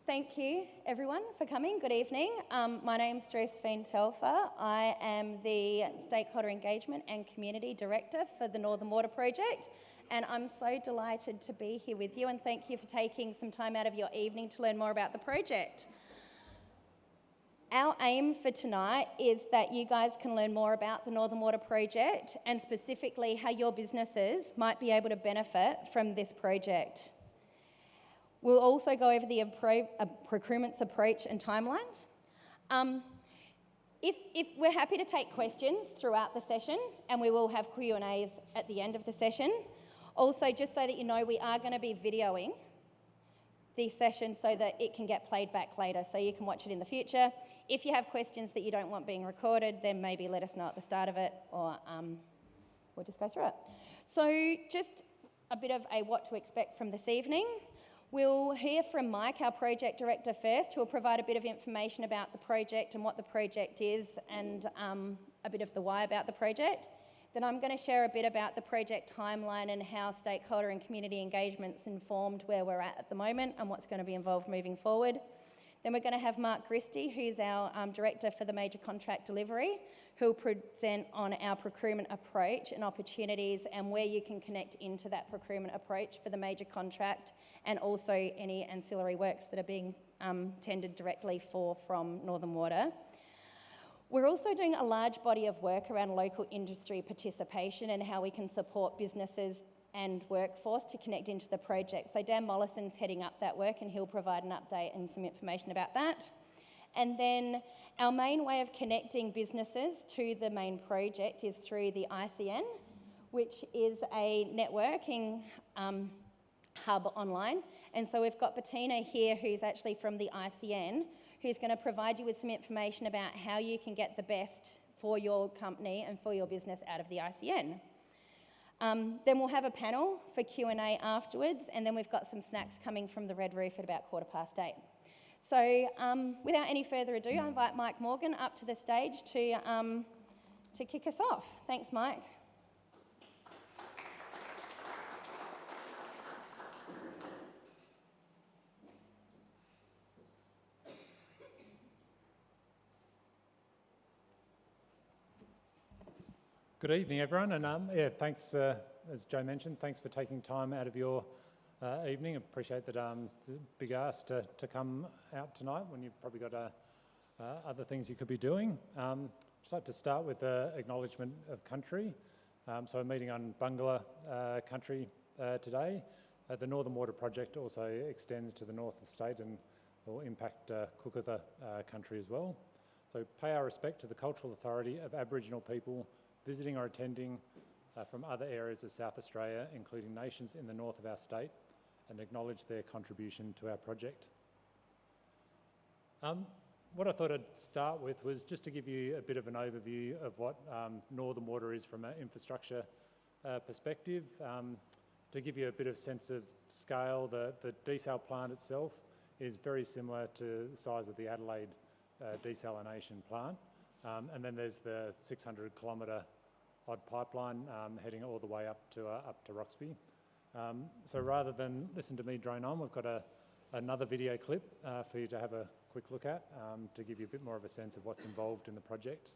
Thank you, everyone, for coming. Good evening. My name's Josephine Telfer. I am the Stakeholder Engagement and Community Director for the Northern Water Project, and I'm so delighted to be here with you, and thank you for taking some time out of your evening to learn more about the project. Our aim for tonight is that you guys can learn more about the Northern Water Project and specifically how your businesses might be able to benefit from this project. We'll also go over the procurement's approach and timelines. If we're happy to take questions throughout the session, and we will have Q&As at the end of the session. Also, just so that you know, we are going to be videoing the session so that it can get played back later, so you can watch it in the future. If you have questions that you don't want being recorded, then maybe let us know at the start of it, or we'll just go through it. So just a bit of a what to expect from this evening. We'll hear from Mike, our project director, first, who will provide a bit of information about the project and what the project is, and a bit of the why about the project. Then I'm going to share a bit about the project timeline and how stakeholder and community engagement's informed where we're at the moment and what's going to be involved moving forward. Then we're going to have Mark Christie, who's our director for the major contract delivery, who will present on our procurement approach and opportunities and where you can connect into that procurement approach for the major contract, and also any ancillary works that are being tendered directly from Northern Water. We're also doing a large body of work around local industry participation and how we can support businesses and workforce to connect into the project. So Dan Mollison's heading up that work, and he'll provide an update and some information about that. And then our main way of connecting businesses to the main project is through the ICN, which is a networking hub online. And so we've got Bettina here, who's actually from the ICN, who's going to provide you with some information about how you can get the best for your company and for your business out of the ICN. Then we'll have a panel for Q&A afterwards, and then we've got some snacks coming from the Red Roof at about 8:15. So without any further ado, I invite Mike Morgan up to the stage to kick us off. Thanks, Mike. Good evening, everyone, and thanks, as Joe mentioned, thanks for taking time out of your evening. I appreciate that it's a big ask to come out tonight when you've probably got other things you could be doing. I'd just like to start with the acknowledgement of country. So we're meeting on Bungala country today. The Northern Water Project also extends to the north of the state and will impact Cookatha country as well. So pay our respect to the cultural authority of Aboriginal people visiting or attending from other areas of South Australia, including nations in the north of our state, and acknowledge their contribution to our project. What I thought I'd start with was just to give you a bit of an overview of what Northern Water is from an infrastructure perspective. To give you a bit of sense of scale, the desal plant itself is very similar to the size of the Adelaide desalination plant. And then there's the 600 kilometre odd pipeline heading all the way up to Roxby. So rather than listen to me drone on, we've got another video clip for you to have a quick look at to give you a bit more of a sense of what's involved in the project.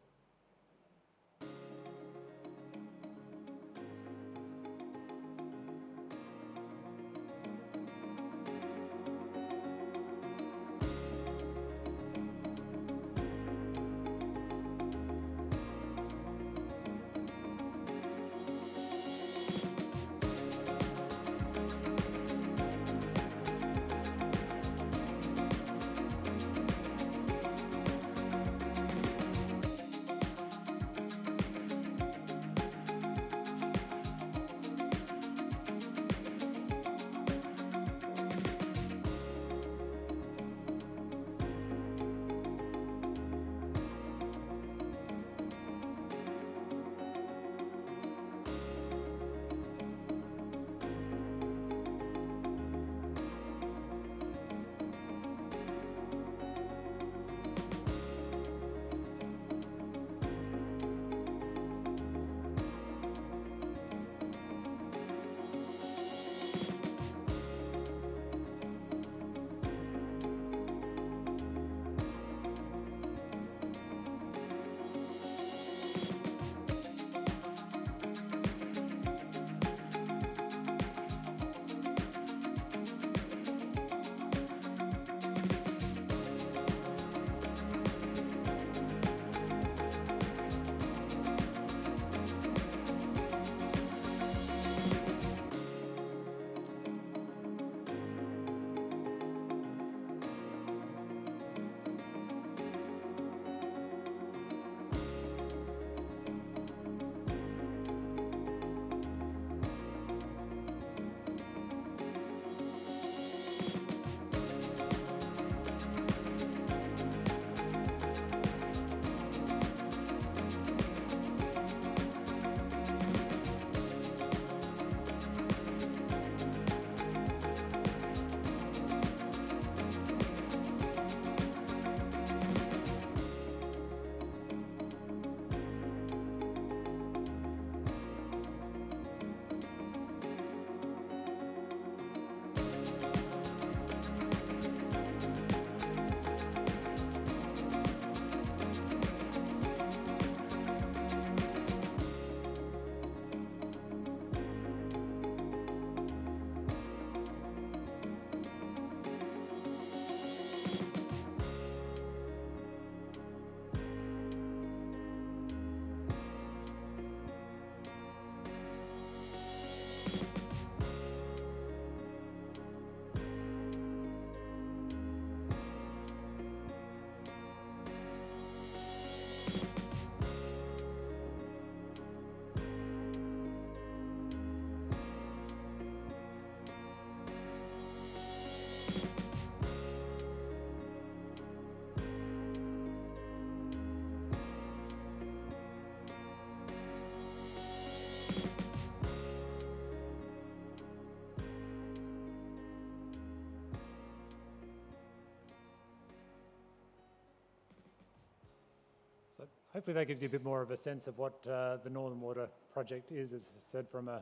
So hopefully that gives you a bit more of a sense of what the Northern Water project is, as I said, from an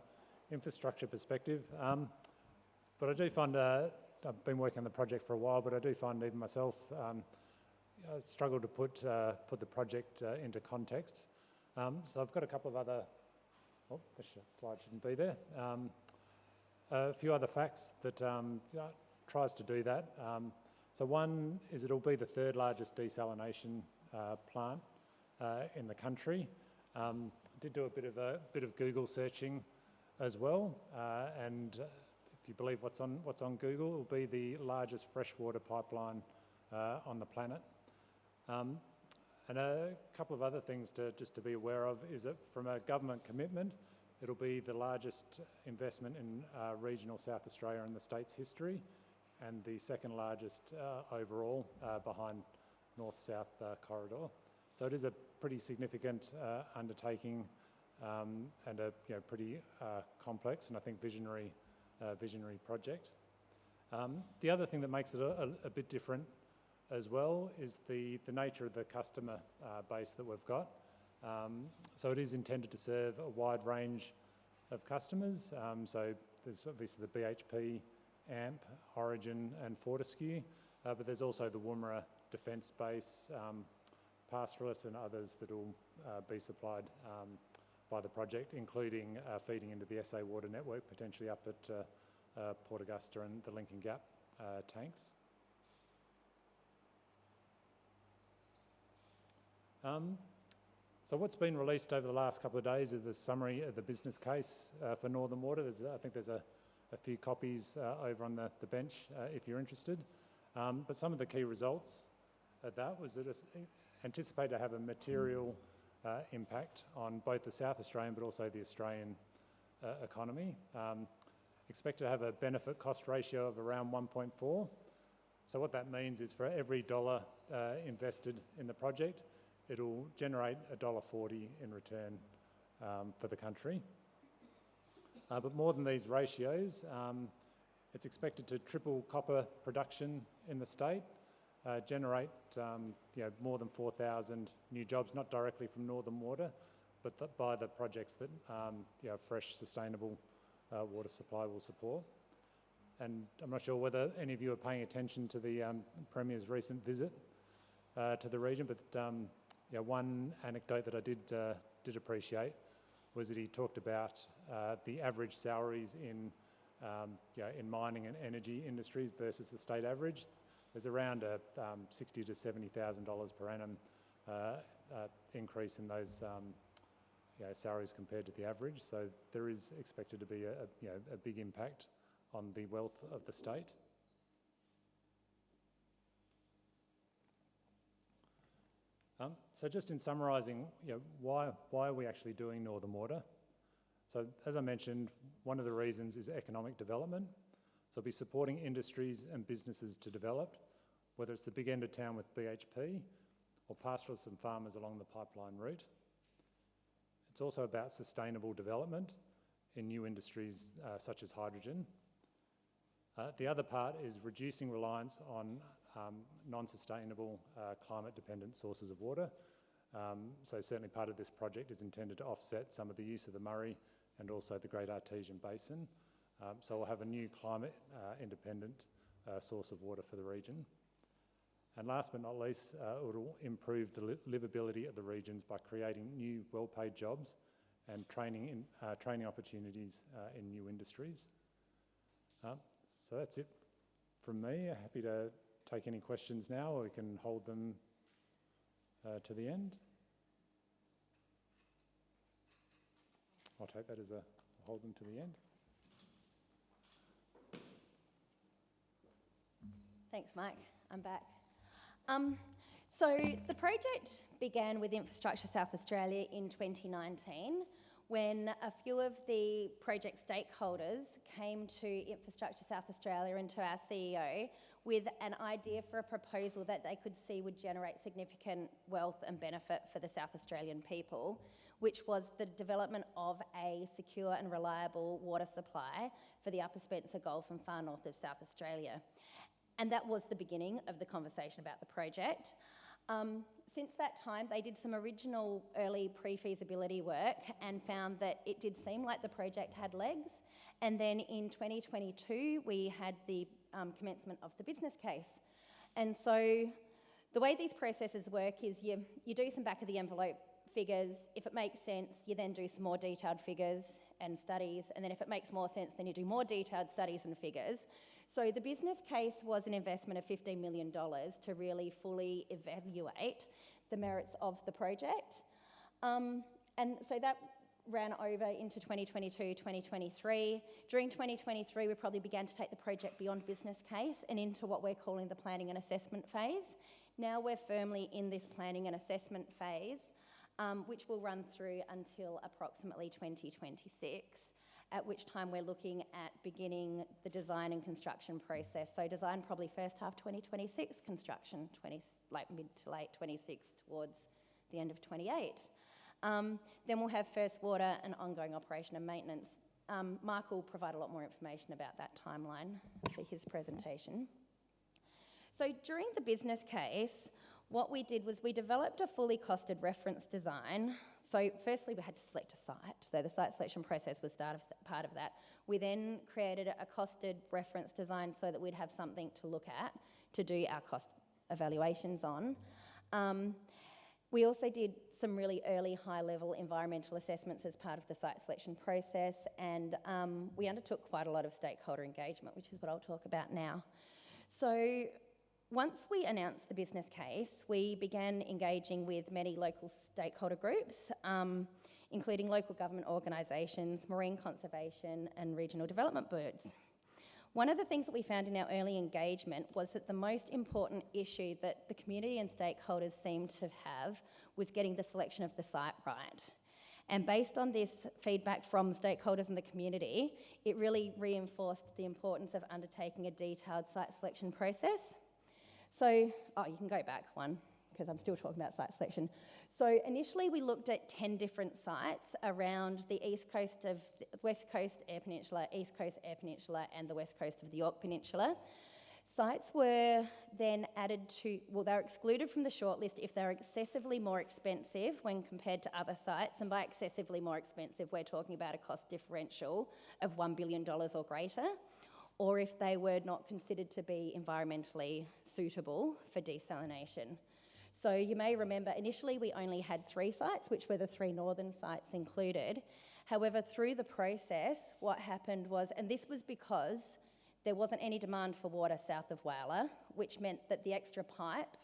infrastructure perspective. But I do find, I've been working on the project for a while, but I do find even myself, I struggle to put the project into context. So I've got a couple of other, oh, the slide shouldn't be there. A few other facts that tries to do that. So one is it'll be the third largest desalination plant in the country. Did do a bit of Google searching as well, and if you believe what's on Google, it will be the largest freshwater pipeline on the planet. And a couple of other things just to be aware of is that from a government commitment, it'll be the largest investment in regional South Australia in the state's history, and the second largest overall behind North-South corridor. So it is a pretty significant undertaking and a pretty complex and I think visionary project. The other thing that makes it a bit different as well is the nature of the customer base that we've got. So it is intended to serve a wide range of customers. So there's obviously the BHP, AMP, Origin and Fortescue, but there's also the Woomera Defence Base, pastoralists and others that will be supplied by the project, including feeding into the SA Water Network, potentially up at Port Augusta and the Lincoln Gap tanks. So what's been released over the last couple of days is the summary of the business case for Northern Water. I think there's a few copies over on the bench if you're interested. But some of the key results of that was that it's anticipated to have a material impact on both the South Australian but also the Australian economy. Expect to have a benefit cost ratio of around 1.4. So what that means is for every dollar invested in the project, it'll generate $1.40 in return for the country. But more than these ratios, it's expected to triple copper production in the state, generate more than 4,000 new jobs, not directly from Northern Water, but by the projects that fresh, sustainable water supply will support. And I'm not sure whether any of you are paying attention to the Premier's recent visit to the region, but one anecdote that I did appreciate was that he talked about the average salaries in mining and energy industries versus the state average. There's around a $60,000 to $70,000 per annum increase in those salaries compared to the average. So there is expected to be a big impact on the wealth of the state. So just in summarising, why are we actually doing Northern Water? So as I mentioned, one of the reasons is economic development. So we'll be supporting industries and businesses to develop, whether it's the big end of town with BHP or pastoralists and farmers along the pipeline route. It's also about sustainable development in new industries such as hydrogen. The other part is reducing reliance on non-sustainable climate-dependent sources of water. So certainly part of this project is intended to offset some of the use of the Murray and also the Great Artesian Basin. So we'll have a new climate-independent source of water for the region. And last but not least, it will improve the livability of the regions by creating new well-paid jobs and training opportunities in new industries. So that's it from me. Happy to take any questions now, or we can hold them to the end. I'll take that as a hold them to the end. Thanks, Mike. I'm back. So the project began with Infrastructure South Australia in 2019 when a few of the project stakeholders came to Infrastructure South Australia and to our CEO with an idea for a proposal that they could see would generate significant wealth and benefit for the South Australian people, which was the development of a secure and reliable water supply for the Upper Spencer Gulf and far north of South Australia. And that was the beginning of the conversation about the project. Since that time, they did some original early pre-feasibility work and found that it did seem like the project had legs. And then in 2022, we had the commencement of the business case. And so the way these processes work is you do some back of the envelope figures. If it makes sense, you then do some more detailed figures and studies. And then if it makes more sense, then you do more detailed studies and figures. So the business case was an investment of $15 million to really fully evaluate the merits of the project. And so that ran over into 2022, 2023. During 2023, we probably began to take the project beyond business case and into what we're calling the planning and assessment phase. Now we're firmly in this planning and assessment phase, which will run through until approximately 2026. At which time we're looking at beginning the design and construction process. So design probably first half 2026, construction mid to late 26 towards the end of 28. Then we'll have first water and ongoing operation and maintenance. Mark will provide a lot more information about that timeline for his presentation. So during the business case, what we did was we developed a fully costed reference design. So firstly, we had to select a site. So the site selection process was part of that. We then created a costed reference design so that we'd have something to look at to do our cost evaluations on. We also did some really early high-level environmental assessments as part of the site selection process, and we undertook quite a lot of stakeholder engagement, which is what I'll talk about now. So once we announced the business case, we began engaging with many local stakeholder groups, including local government organisations, marine conservation and regional development boards. One of the things that we found in our early engagement was that the most important issue that the community and stakeholders seemed to have was getting the selection of the site right. And based on this feedback from stakeholders in the community, it really reinforced the importance of undertaking a detailed site selection process. So, you can go back one, because I'm still talking about site selection. So initially we looked at 10 different sites around the West Coast Eyre Peninsula, East Coast Eyre Peninsula and the west coast of the York Peninsula. Sites were then added to, they were excluded from the shortlist if they're excessively more expensive when compared to other sites, and by excessively more expensive we're talking about a cost differential of $1 billion or greater, or if they were not considered to be environmentally suitable for desalination. So you may remember initially we only had 3 sites, which were the 3 northern sites included. However, through the process, what happened was, and this was because there wasn't any demand for water south of Whyalla, which meant that the extra pipe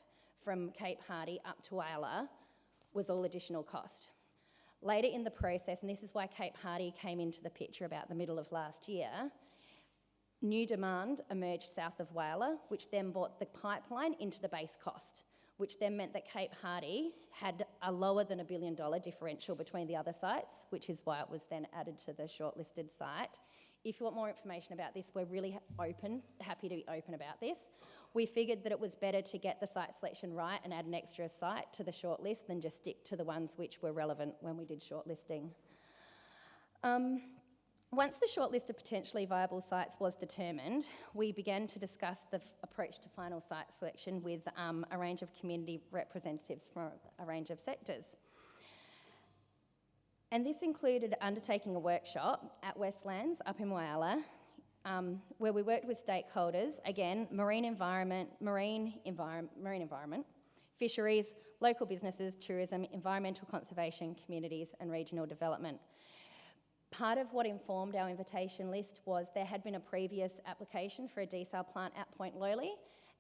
from Cape Hardy up to Whyalla was all additional cost. Later in the process, and this is why Cape Hardy came into the picture about the middle of last year, new demand emerged south of Whyalla, which then brought the pipeline into the base cost, which then meant that Cape Hardy had a lower than $1 billion differential between the other sites, which is why it was then added to the shortlisted site. If you want more information about this, we're really happy to be open about this. We figured that it was better to get the site selection right and add an extra site to the shortlist than just stick to the ones which were relevant when we did shortlisting. Once the shortlist of potentially viable sites was determined, we began to discuss the approach to final site selection with a range of community representatives from a range of sectors. And this included undertaking a workshop at Westlands up in Whyalla, where we worked with stakeholders, again, marine environment, fisheries, local businesses, tourism, environmental conservation, communities and regional development. Part of what informed our invitation list was there had been a previous application for a desal plant at Point Lowly,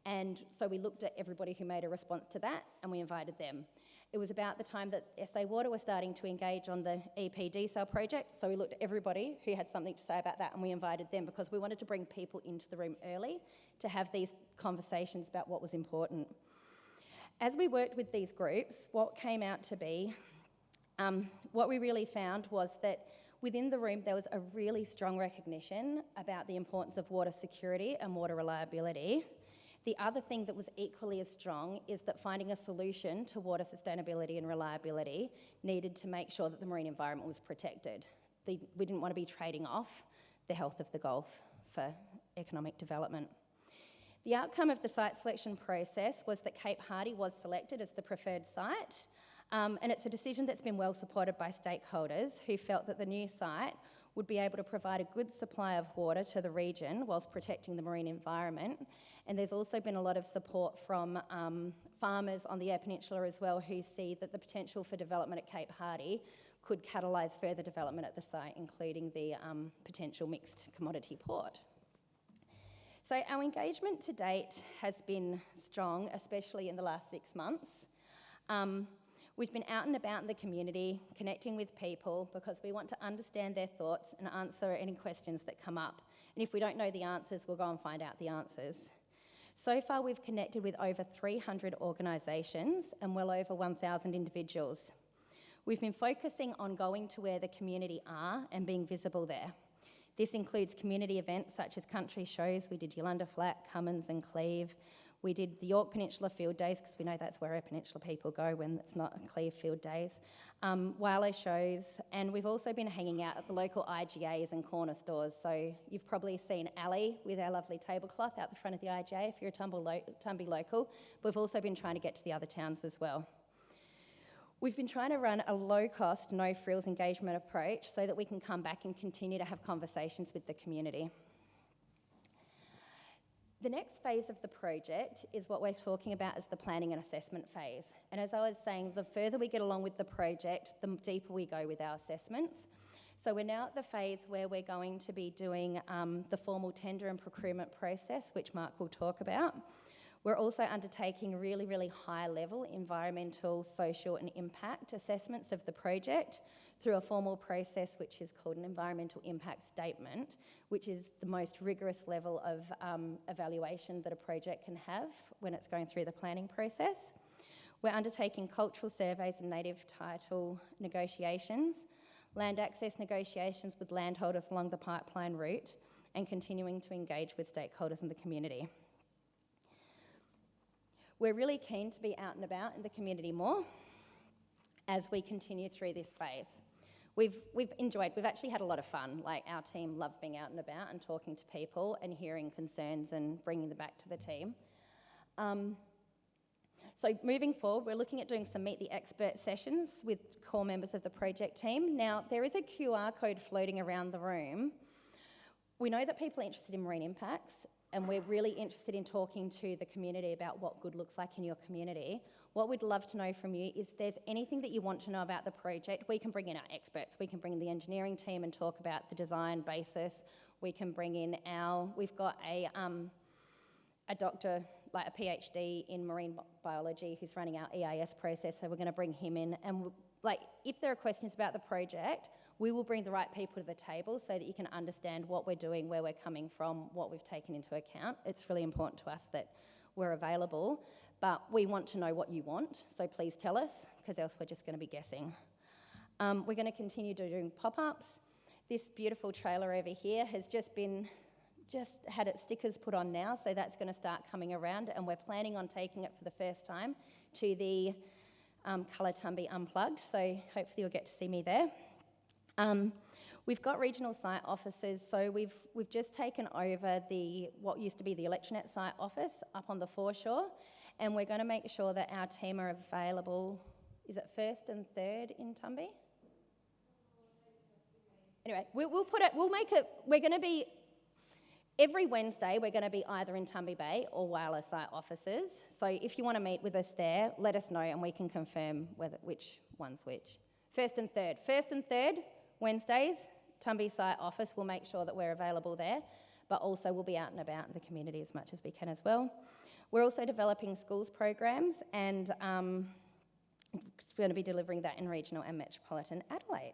and so we looked at everybody who made a response to that and we invited them. It was about the time that SA Water was starting to engage on the EP desal project, so we looked at everybody who had something to say about that and we invited them because we wanted to bring people into the room early to have these conversations about what was important. As we worked with these groups, what came out to be, what we really found was that within the room, there was a really strong recognition about the importance of water security and water reliability. The other thing that was equally as strong is that finding a solution to water sustainability and reliability needed to make sure that the marine environment was protected. We didn't want to be trading off the health of the Gulf for economic development. The outcome of the site selection process was that Cape Hardy was selected as the preferred site, and it's a decision that's been well supported by stakeholders who felt that the new site would be able to provide a good supply of water to the region whilst protecting the marine environment. And there's also been a lot of support from farmers on the Eyre Peninsula as well, who see that the potential for development at Cape Hardy could catalyse further development at the site, including the potential mixed commodity port. So our engagement to date has been strong, especially in the last 6 months. We've been out and about in the community, connecting with people, because we want to understand their thoughts and answer any questions that come up. And if we don't know the answers, we'll go and find out the answers. So far, we've connected with over 300 organisations and well over 1,000 individuals. We've been focusing on going to where the community are and being visible there. This includes community events such as country shows. We did Yolanda Flat, Cummins and Cleve. We did the York Peninsula Field Days, because we know that's where Eyre Peninsula people go when it's not Cleve Field Days. Whyalla shows, and we've also been hanging out at the local IGAs and corner stores. So you've probably seen Ali with our lovely tablecloth out the front of the IGA if you're a Tumby local. But we've also been trying to get to the other towns as well. We've been trying to run a low-cost, no-frills engagement approach so that we can come back and continue to have conversations with the community. The next phase of the project is what we're talking about as the planning and assessment phase. And as I was saying, the further we get along with the project, the deeper we go with our assessments. So we're now at the phase where we're going to be doing the formal tender and procurement process, which Mark will talk about. We're also undertaking really, really high-level environmental, social and impact assessments of the project through a formal process which is called an environmental impact statement, which is the most rigorous level of evaluation that a project can have when it's going through the planning process. We're undertaking cultural surveys and native title negotiations, land access negotiations with landholders along the pipeline route, and continuing to engage with stakeholders in the community. We're really keen to be out and about in the community more as we continue through this phase. We've actually had a lot of fun. Like, our team love being out and about and talking to people and hearing concerns and bringing them back to the team. So moving forward, we're looking at doing some Meet the Expert sessions with core members of the project team. Now, there is a QR code floating around the room. We know that people are interested in marine impacts, and we're really interested in talking to the community about what good looks like in your community. What we'd love to know from you is if there's anything that you want to know about the project. We can bring in our experts. We can bring in the engineering team and talk about the design basis. We can bring in we've got a doctor, like a PhD in marine biology, who's running our EIS process, so we're going to bring him in. And if there are questions about the project, we will bring the right people to the table so that you can understand what we're doing, where we're coming from, what we've taken into account. It's really important to us that we're available, but we want to know what you want, so please tell us, because else we're just going to be guessing. We're going to continue doing pop-ups. This beautiful trailer over here has just had its stickers put on now, so that's going to start coming around, and we're planning on taking it for the first time to the Colour Tumby Unplugged, so hopefully you'll get to see me there. We've got regional site offices, so we've just taken over what used to be the Electronet site office up on the foreshore, and we're going to make sure that our team are available. Is it 1st and 3rd in Tumby? Anyway, we're going to be, every Wednesday we're going to be either in Tumby Bay or Whyalla site offices. So if you want to meet with us there, let us know and we can confirm which one's which. 1st and 3rd Wednesdays, Tumby site office will make sure that we're available there, but also we'll be out and about in the community as much as we can as well. We're also developing schools programs, and we're going to be delivering that in regional and metropolitan Adelaide.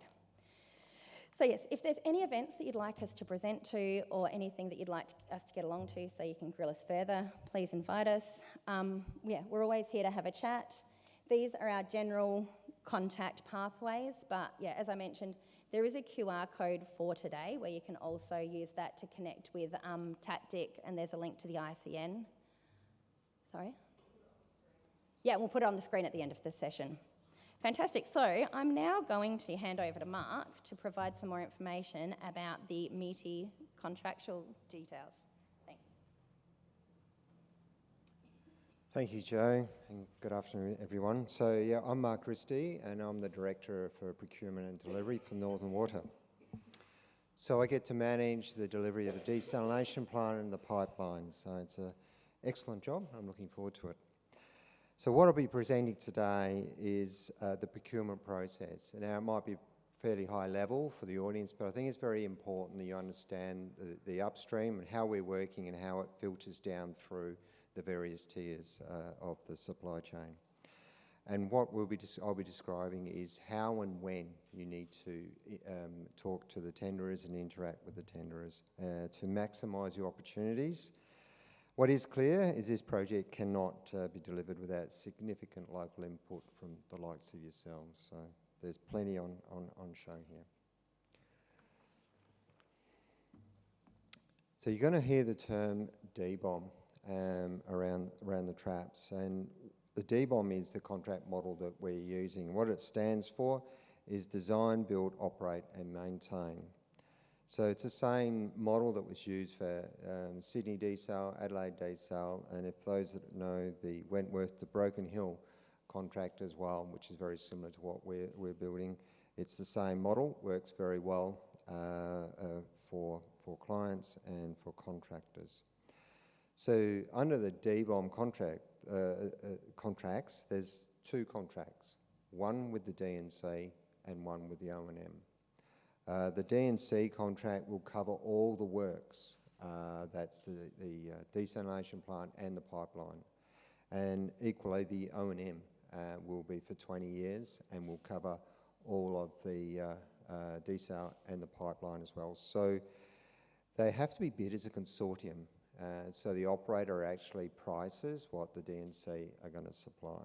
So yes, if there's any events that you'd like us to present to or anything that you'd like us to get along to so you can grill us further, please invite us. We're always here to have a chat. These are our general contact pathways, but yeah, as I mentioned, there is a QR code for today where you can also use that to connect with TACTIC, and there's a link to the ICN. Sorry? Yeah, we'll put it on the screen at the end of the session. Fantastic. So I'm now going to hand over to Mark to provide some more information about the meaty contractual details. Thanks. Thank you, Joe, and good afternoon, everyone. So, yeah, I'm Mark Christie, and I'm the Director for Procurement and Delivery for Northern Water. So I get to manage the delivery of the desalination plant and the pipeline. So it's an excellent job. I'm looking forward to it. So what I'll be presenting today is the procurement process. Now, it might be fairly high level for the audience, but I think it's very important that you understand the upstream and how we're working and how it filters down through the various tiers of the supply chain. And what I'll be describing is how and when you need to talk to the tenderers and interact with the tenderers to maximise your opportunities. What is clear is this project cannot be delivered without significant local input from the likes of yourselves. So there's plenty on show here. So you're going to hear the term DBOM around the traps, and the DBOM is the contract model that we're using. What it stands for is design, build, operate and maintain. So it's the same model that was used for Sydney desal, Adelaide desal, and if those that know the Wentworth to Broken Hill contract as well, which is very similar to what we're building. It's the same model, works very well for clients and for contractors. So under the DBOM contracts, there's two contracts, one with the D&C and one with the O&M. The D&C contract will cover all the works, that's the desalination plant and the pipeline. And equally, the O&M will be for 20 years and will cover all of the desal and the pipeline as well. So they have to be bid as a consortium. So the operator actually prices what the D&C are going to supply.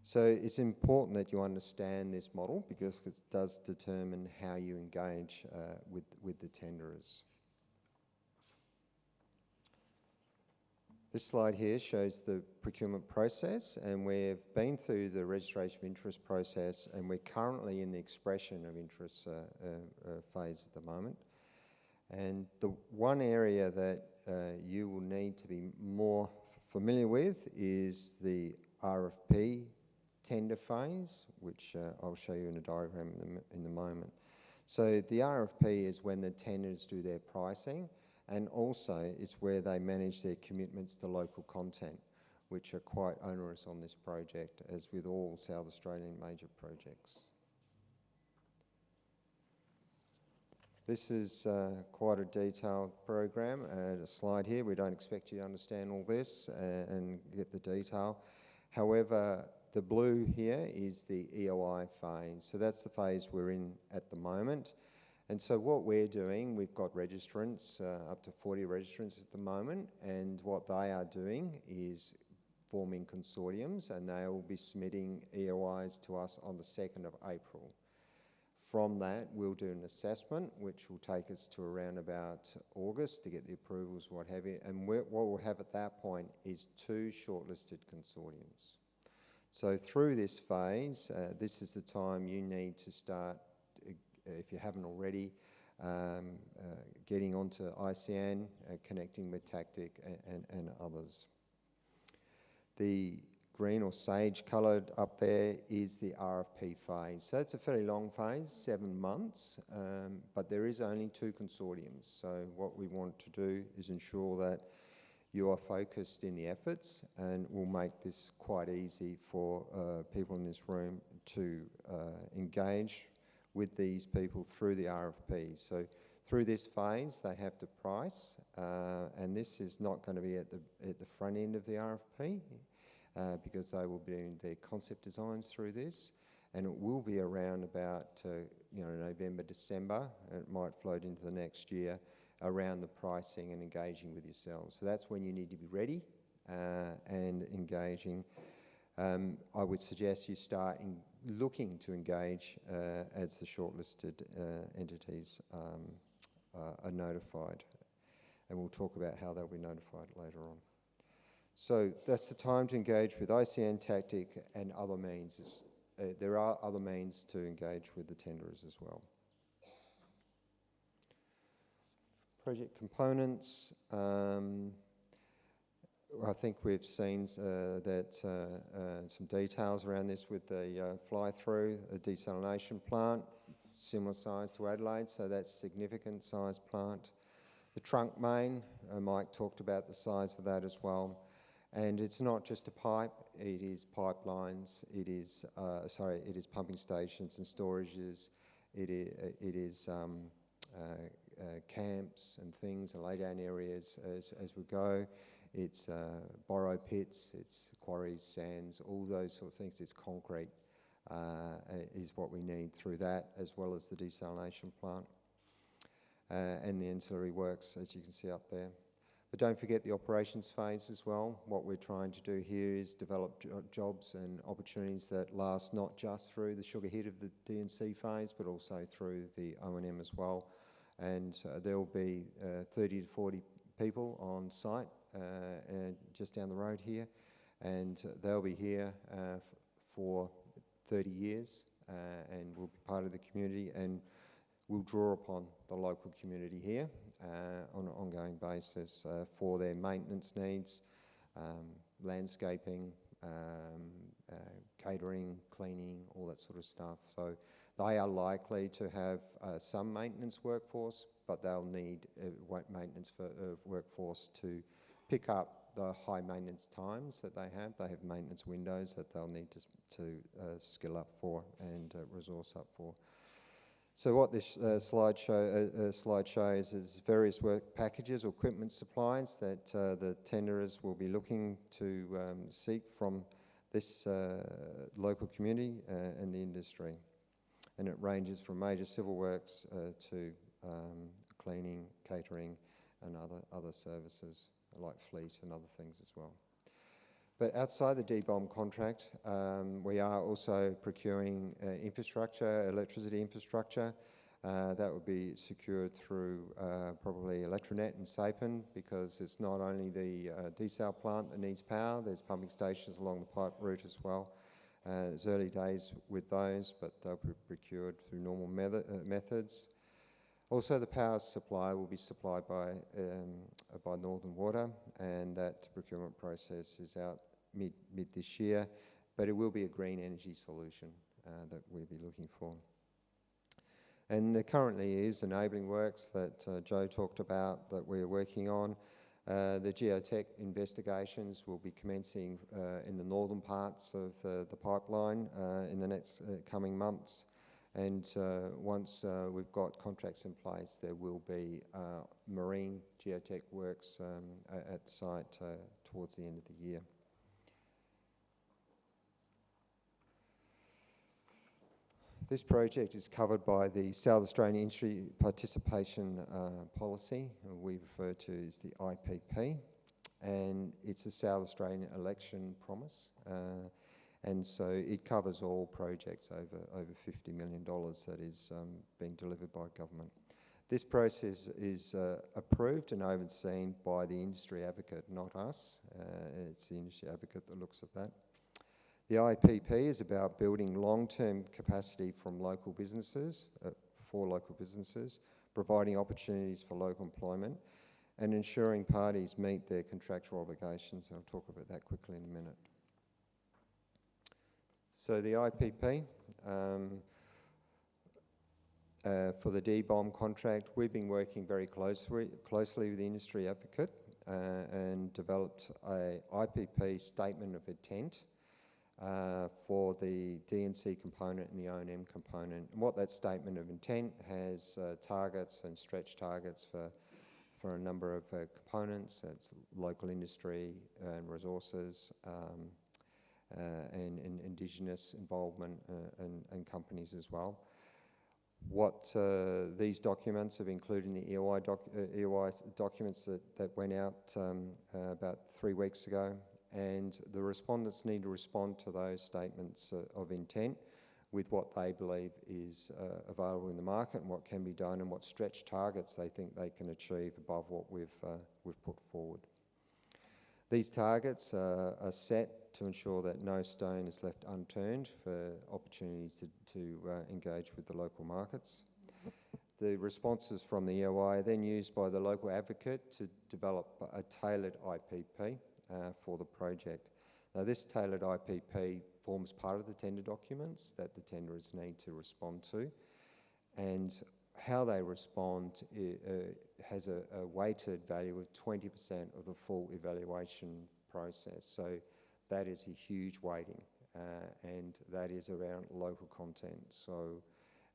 So it's important that you understand this model because it does determine how you engage with the tenderers. This slide here shows the procurement process, and we've been through the registration of interest process, and we're currently in the expression of interest phase at the moment. And the one area that you will need to be more familiar with is the RFP tender phase, which I'll show you in a diagram in a moment. So the RFP is when the tenders do their pricing, and also it's where they manage their commitments to local content, which are quite onerous on this project, as with all South Australian major projects. This is quite a detailed program. A slide here, we don't expect you to understand all this and get the detail. However, the blue here is the EOI phase. So that's the phase we're in at the moment. And so what we're doing, we've got registrants, up to 40 registrants at the moment, and what they are doing is forming consortiums, and they will be submitting EOIs to us on the 2nd of April. From that, we'll do an assessment, which will take us to around about August to get the approvals, what have you. And what we'll have at that point is 2 shortlisted consortiums. So through this phase, this is the time you need to start, if you haven't already, getting onto ICN, connecting with Tactic and others. The green or sage coloured up there is the RFP phase. So it's a fairly long phase, 7 months, but there is only 2 consortiums. So what we want to do is ensure that you are focused in the efforts, and we'll make this quite easy for people in this room to engage with these people through the RFP. So through this phase, they have to price, and this is not going to be at the front end of the RFP. Because they will be doing their concept designs through this, and it will be around about November, December. It might float into the next year around the pricing and engaging with yourselves. So that's when you need to be ready and engaging. I would suggest you start looking to engage as the shortlisted entities are notified, and we'll talk about how they'll be notified later on. So that's the time to engage with ICN, Tactic and other means. There are other means to engage with the tenderers as well. Project components. I think we've seen that some details around this with the fly-through, a desalination plant, similar size to Adelaide, so that's a significant size plant. The trunk main, Mike talked about the size of that as well. And it's not just a pipe, it is pipelines, it is pumping stations and storages, it is camps and things and lay-down areas as we go. It's borrow pits, it's quarries, sands, all those sort of things. It's concrete is what we need through that, as well as the desalination plant and the ancillary works, as you can see up there. But don't forget the operations phase as well. What we're trying to do here is develop jobs and opportunities that last not just through the sugar hit of the D&C phase, but also through the O&M as well. And there will be 30 to 40 people on site just down the road here, and they'll be here for 30 years and will be part of the community, and we'll draw upon the local community here on an ongoing basis for their maintenance needs, landscaping, catering, cleaning, all that sort of stuff. So they are likely to have some maintenance workforce, but they'll need maintenance workforce to pick up the high maintenance times that they have. They have maintenance windows that they'll need to skill up for and resource up for. So what this slide shows is various work packages or equipment supplies that the tenderers will be looking to seek from this local community and the industry. And it ranges from major civil works to cleaning, catering and other services like fleet and other things as well. But outside the DBOM contract, we are also procuring infrastructure, electricity infrastructure. That would be secured through probably Electronet and SAPN, because it's not only the desal plant that needs power, there's pumping stations along the pipe route as well. It's early days with those, but they'll be procured through normal methods. Also, the power supply will be supplied by Northern Water, and that procurement process is out mid this year, but it will be a green energy solution that we'll be looking for. And there currently is enabling works that Joe talked about that we're working on. The geotech investigations will be commencing in the northern parts of the pipeline in the next coming months. And once we've got contracts in place, there will be marine geotech works at the site towards the end of the year. This project is covered by the South Australian Industry Participation Policy, we refer to as the IPP, and it's a South Australian election promise. And so it covers all projects over $50 million that is being delivered by government. This process is approved and overseen by the industry advocate, not us. It's the industry advocate that looks at that. The IPP is about building long-term capacity from local businesses, for local businesses, providing opportunities for local employment, and ensuring parties meet their contractual obligations. And I'll talk about that quickly in a minute. So the IPP, for the DBOM contract, we've been working very closely with the industry advocate and developed a IPP statement of intent for the D&C component and the O&M component. And what that statement of intent has targets and stretch targets for a number of components. That's local industry and resources, and Indigenous involvement and companies as well. What these documents have included in the EOI documents that went out about 3 weeks ago, and the respondents need to respond to those statements of intent with what they believe is available in the market and what can be done and what stretch targets they think they can achieve above what we've put forward. These targets are set to ensure that no stone is left unturned for opportunities to engage with the local markets. The responses from the EOI are then used by the local advocate to develop a tailored IPP for the project. Now, this tailored IPP forms part of the tender documents that the tenderers need to respond to, and how they respond has a weighted value of 20% of the full evaluation process. So that is a huge weighting, and that is around local content. So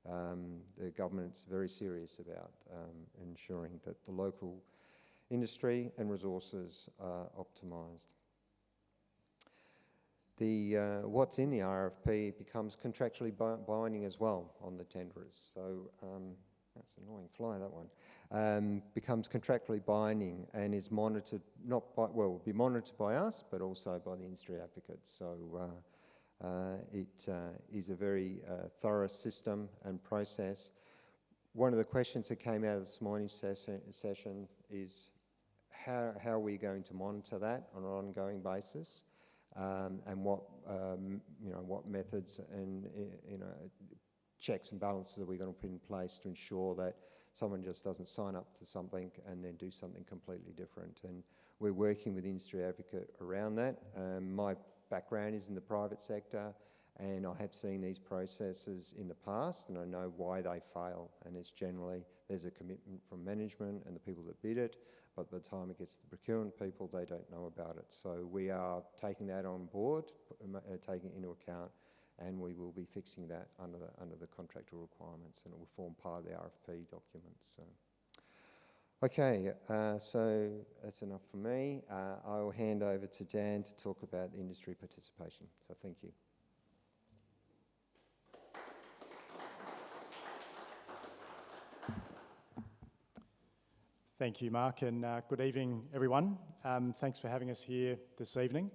the government's very serious about ensuring that the local industry and resources are optimised. What's in the RFP becomes contractually binding as well on the tenderers. So that's an annoying fly, that one. Becomes contractually binding and is monitored, will be monitored by us, but also by the industry advocates. So it is a very thorough system and process. One of the questions that came out of this morning's session is how are we going to monitor that on an ongoing basis, and what methods and checks and balances are we going to put in place to ensure that someone just doesn't sign up to something and then do something completely different. And we're working with industry advocate around that. My background is in the private sector, and I have seen these processes in the past, and I know why they fail. And it's generally, there's a commitment from management and the people that bid it, but by the time it gets to the procurement people, they don't know about it. So we are taking that on board, taking it into account, and we will be fixing that under the contractual requirements, and it will form part of the RFP documents. So. Okay, so that's enough for me. I will hand over to Dan to talk about industry participation. So thank you. Thank you, Mark, and good evening, everyone. Thanks for having us here this evening.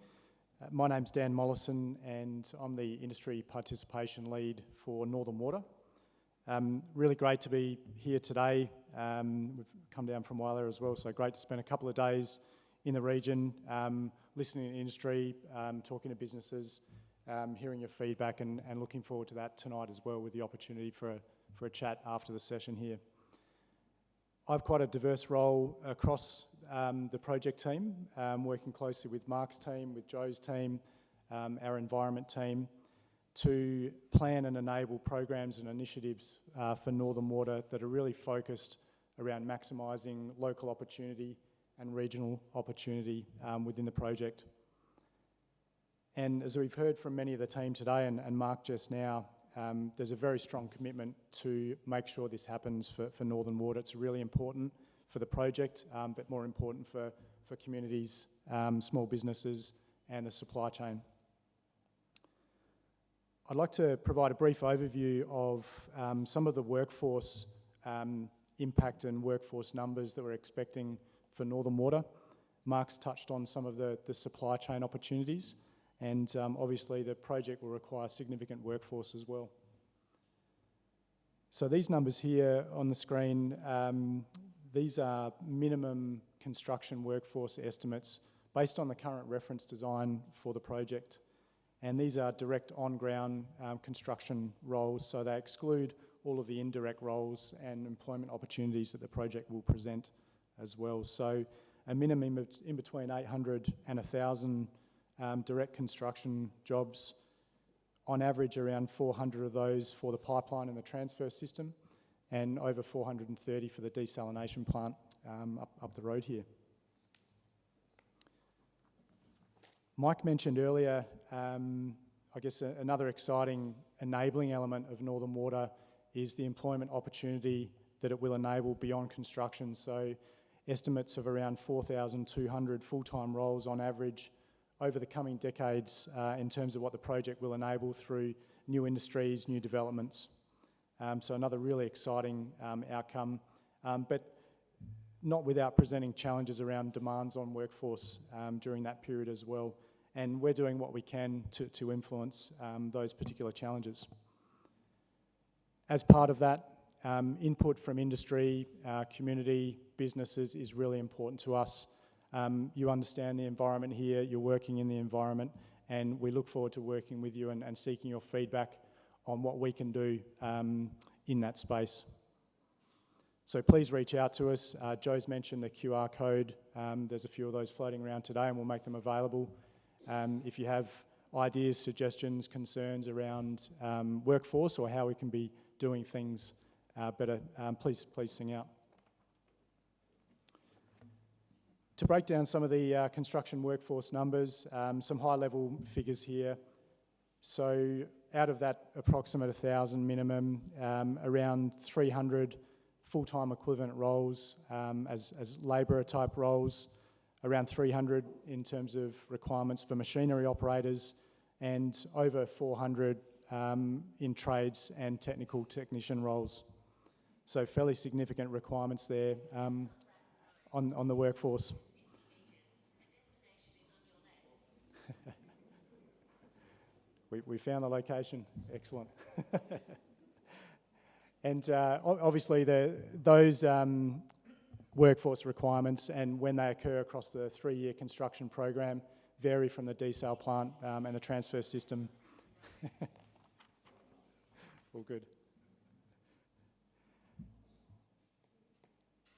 My name's Dan Mollison, and I'm the Industry Participation Lead for Northern Water. Really great to be here today. We've come down from Whyalla as well, so great to spend a couple of days in the region, listening to industry, talking to businesses, hearing your feedback, and looking forward to that tonight as well with the opportunity for a chat after the session here. I've quite a diverse role across the project team, working closely with Mark's team, with Joe's team, our environment team, to plan and enable programs and initiatives for Northern Water that are really focused around maximising local opportunity and regional opportunity within the project. And as we've heard from many of the team today and Mark just now, there's a very strong commitment to make sure this happens for Northern Water. It's really important for the project, but more important for communities, small businesses, and the supply chain. I'd like to provide a brief overview of some of the workforce impact and workforce numbers that we're expecting for Northern Water. Mark's touched on some of the supply chain opportunities, and obviously the project will require significant workforce as well. So these numbers here on the screen, these are minimum construction workforce estimates based on the current reference design for the project. And these are direct on-ground construction roles, so they exclude all of the indirect roles and employment opportunities that the project will present as well. So a minimum in between 800 and 1,000 direct construction jobs, on average around 400 of those for the pipeline and the transfer system, and over 430 for the desalination plant up the road here. Mike mentioned earlier, I guess another exciting enabling element of Northern Water is the employment opportunity that it will enable beyond construction. So estimates of around 4,200 full-time roles on average over the coming decades in terms of what the project will enable through new industries, new developments. So another really exciting outcome, but not without presenting challenges around demands on workforce during that period as well. And we're doing what we can to influence those particular challenges. As part of that, input from industry, community, businesses is really important to us. You understand the environment here, you're working in the environment, and we look forward to working with you and seeking your feedback on what we can do in that space. So please reach out to us. Joe's mentioned the QR code. There's a few of those floating around today, and we'll make them available. If you have ideas, suggestions, concerns around workforce or how we can be doing things better, please sing out. To break down some of the construction workforce numbers, some high-level figures here. So out of that approximate 1,000 minimum, around 300 full-time equivalent roles as labourer type roles, around 300 in terms of requirements for machinery operators, and over 400 in trades and technical technician roles. So fairly significant requirements there on the workforce. We found the location. Excellent. And obviously those workforce requirements, and when they occur across the 3-year construction program, vary from the desal plant and the transfer system. All good.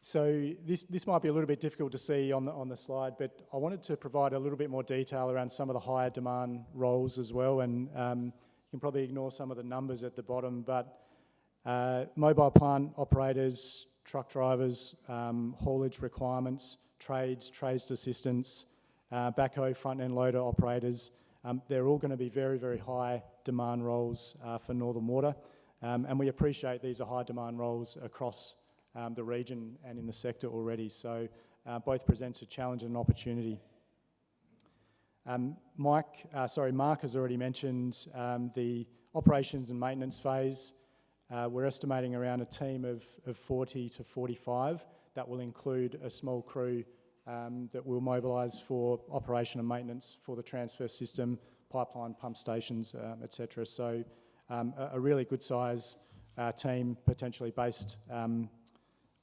So this might be a little bit difficult to see on the slide, but I wanted to provide a little bit more detail around some of the higher demand roles as well, and you can probably ignore some of the numbers at the bottom, but mobile plant operators, truck drivers, haulage requirements, trades assistants, backhoe front-end loader operators, they're all going to be very, very high demand roles for Northern Water, and we appreciate these are high demand roles across the region and in the sector already, so both presents a challenge and an opportunity. Mark has already mentioned the operations and maintenance phase. We're estimating around a team of 40 to 45. That will include a small crew that will mobilise for operation and maintenance for the transfer system, pipeline, pump stations, etc. So a really good size team, potentially based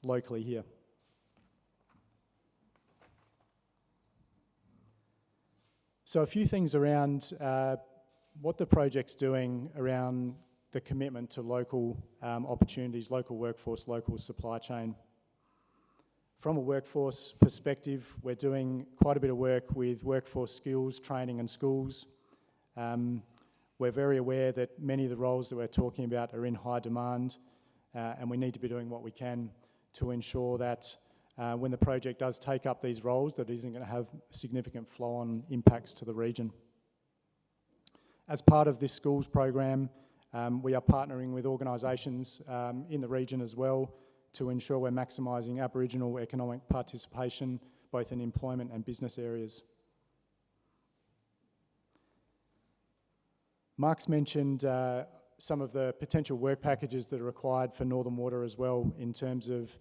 locally here. So a few things around what the project's doing around the commitment to local opportunities, local workforce, local supply chain. From a workforce perspective, we're doing quite a bit of work with workforce skills, training and schools. We're very aware that many of the roles that we're talking about are in high demand, and we need to be doing what we can to ensure that when the project does take up these roles, that it isn't going to have significant flow-on impacts to the region. As part of this schools program, we are partnering with organisations in the region as well to ensure we're maximising Aboriginal economic participation, both in employment and business areas. Mark's mentioned some of the potential work packages that are required for Northern Water as well in terms of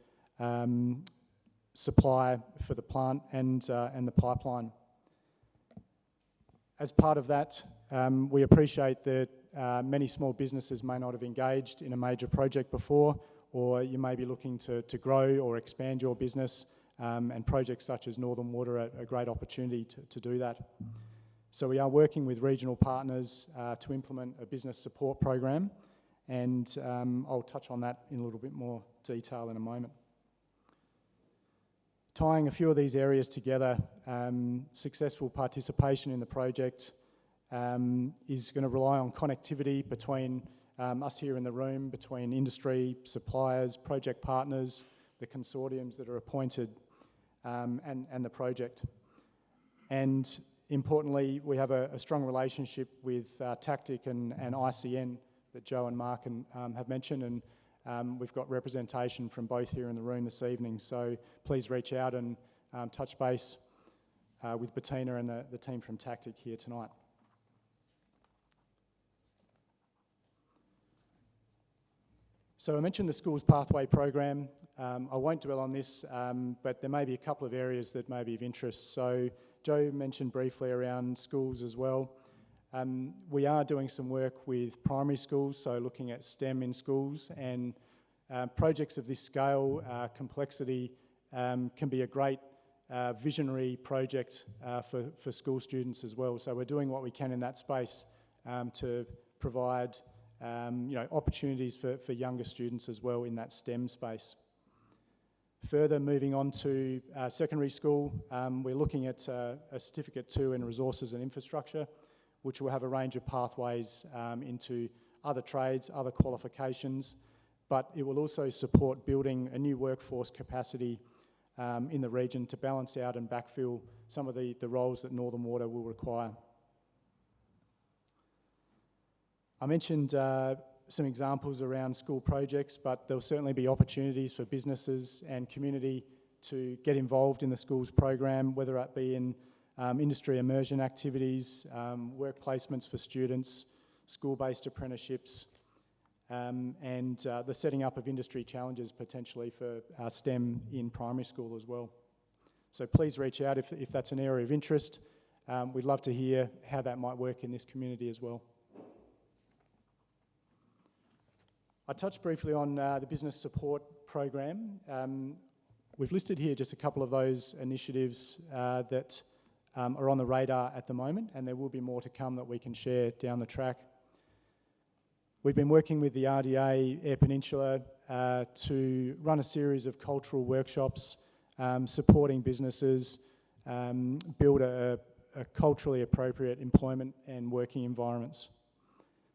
supply for the plant and the pipeline. As part of that, we appreciate that many small businesses may not have engaged in a major project before, or you may be looking to grow or expand your business, and projects such as Northern Water are a great opportunity to do that. So we are working with regional partners to implement a business support program, and I'll touch on that in a little bit more detail in a moment. Tying a few of these areas together, successful participation in the project is going to rely on connectivity between us here in the room, between industry, suppliers, project partners, the consortiums that are appointed, and the project. And importantly, we have a strong relationship with Tactic and ICN that Joe and Mark have mentioned, and we've got representation from both here in the room this evening. So please reach out and touch base with Bettina and the team from Tactic here tonight. So I mentioned the Schools Pathway program. I won't dwell on this, but there may be a couple of areas that may be of interest. So Joe mentioned briefly around schools as well. We are doing some work with primary schools, so looking at STEM in schools, and projects of this scale, complexity, can be a great visionary project for school students as well. So we're doing what we can in that space to provide opportunities for younger students as well in that STEM space. Further, moving on to secondary school, we're looking at a Certificate 2 in Resources and Infrastructure, which will have a range of pathways into other trades, other qualifications, but it will also support building a new workforce capacity in the region to balance out and backfill some of the roles that Northern Water will require. I mentioned some examples around school projects, but there'll certainly be opportunities for businesses and community to get involved in the schools program, whether that be in industry immersion activities, work placements for students, school-based apprenticeships, and the setting up of industry challenges potentially for STEM in primary school as well. So please reach out if that's an area of interest. We'd love to hear how that might work in this community as well. I touched briefly on the business support program. We've listed here just a couple of those initiatives that are on the radar at the moment, and there will be more to come that we can share down the track. We've been working with the RDA Eyre Peninsula to run a series of cultural workshops supporting businesses, build a culturally appropriate employment and working environments.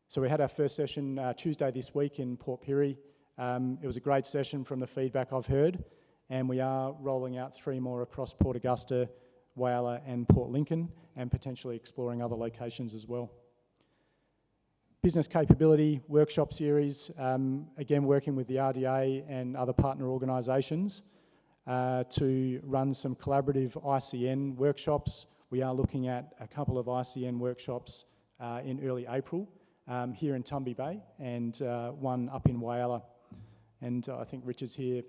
So we had our first session Tuesday this week in Port Pirie. It was a great session from the feedback I've heard, and we are rolling out 3 more across Port Augusta, Whyalla and Port Lincoln, and potentially exploring other locations as well. Business capability workshop series, again working with the RDA and other partner organisations to run some collaborative ICN workshops. We are looking at a couple of ICN workshops in early April here in Tumby Bay and one up in Whyalla. And I think Richard's here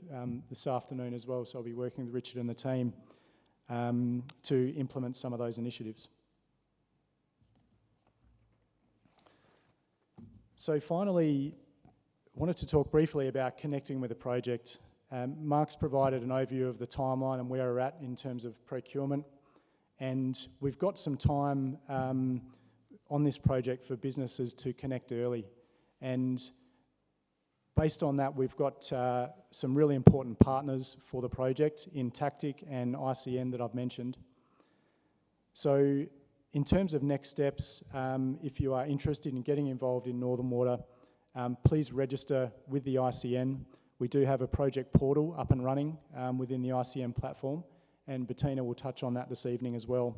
this afternoon as well, so I'll be working with Richard and the team to implement some of those initiatives. So finally, I wanted to talk briefly about connecting with the project. Mark's provided an overview of the timeline and where we're at in terms of procurement, and we've got some time on this project for businesses to connect early. And based on that, we've got some really important partners for the project in Tactic and ICN that I've mentioned. So in terms of next steps, if you are interested in getting involved in Northern Water, please register with the ICN. We do have a project portal up and running within the ICN platform, and Bettina will touch on that this evening as well.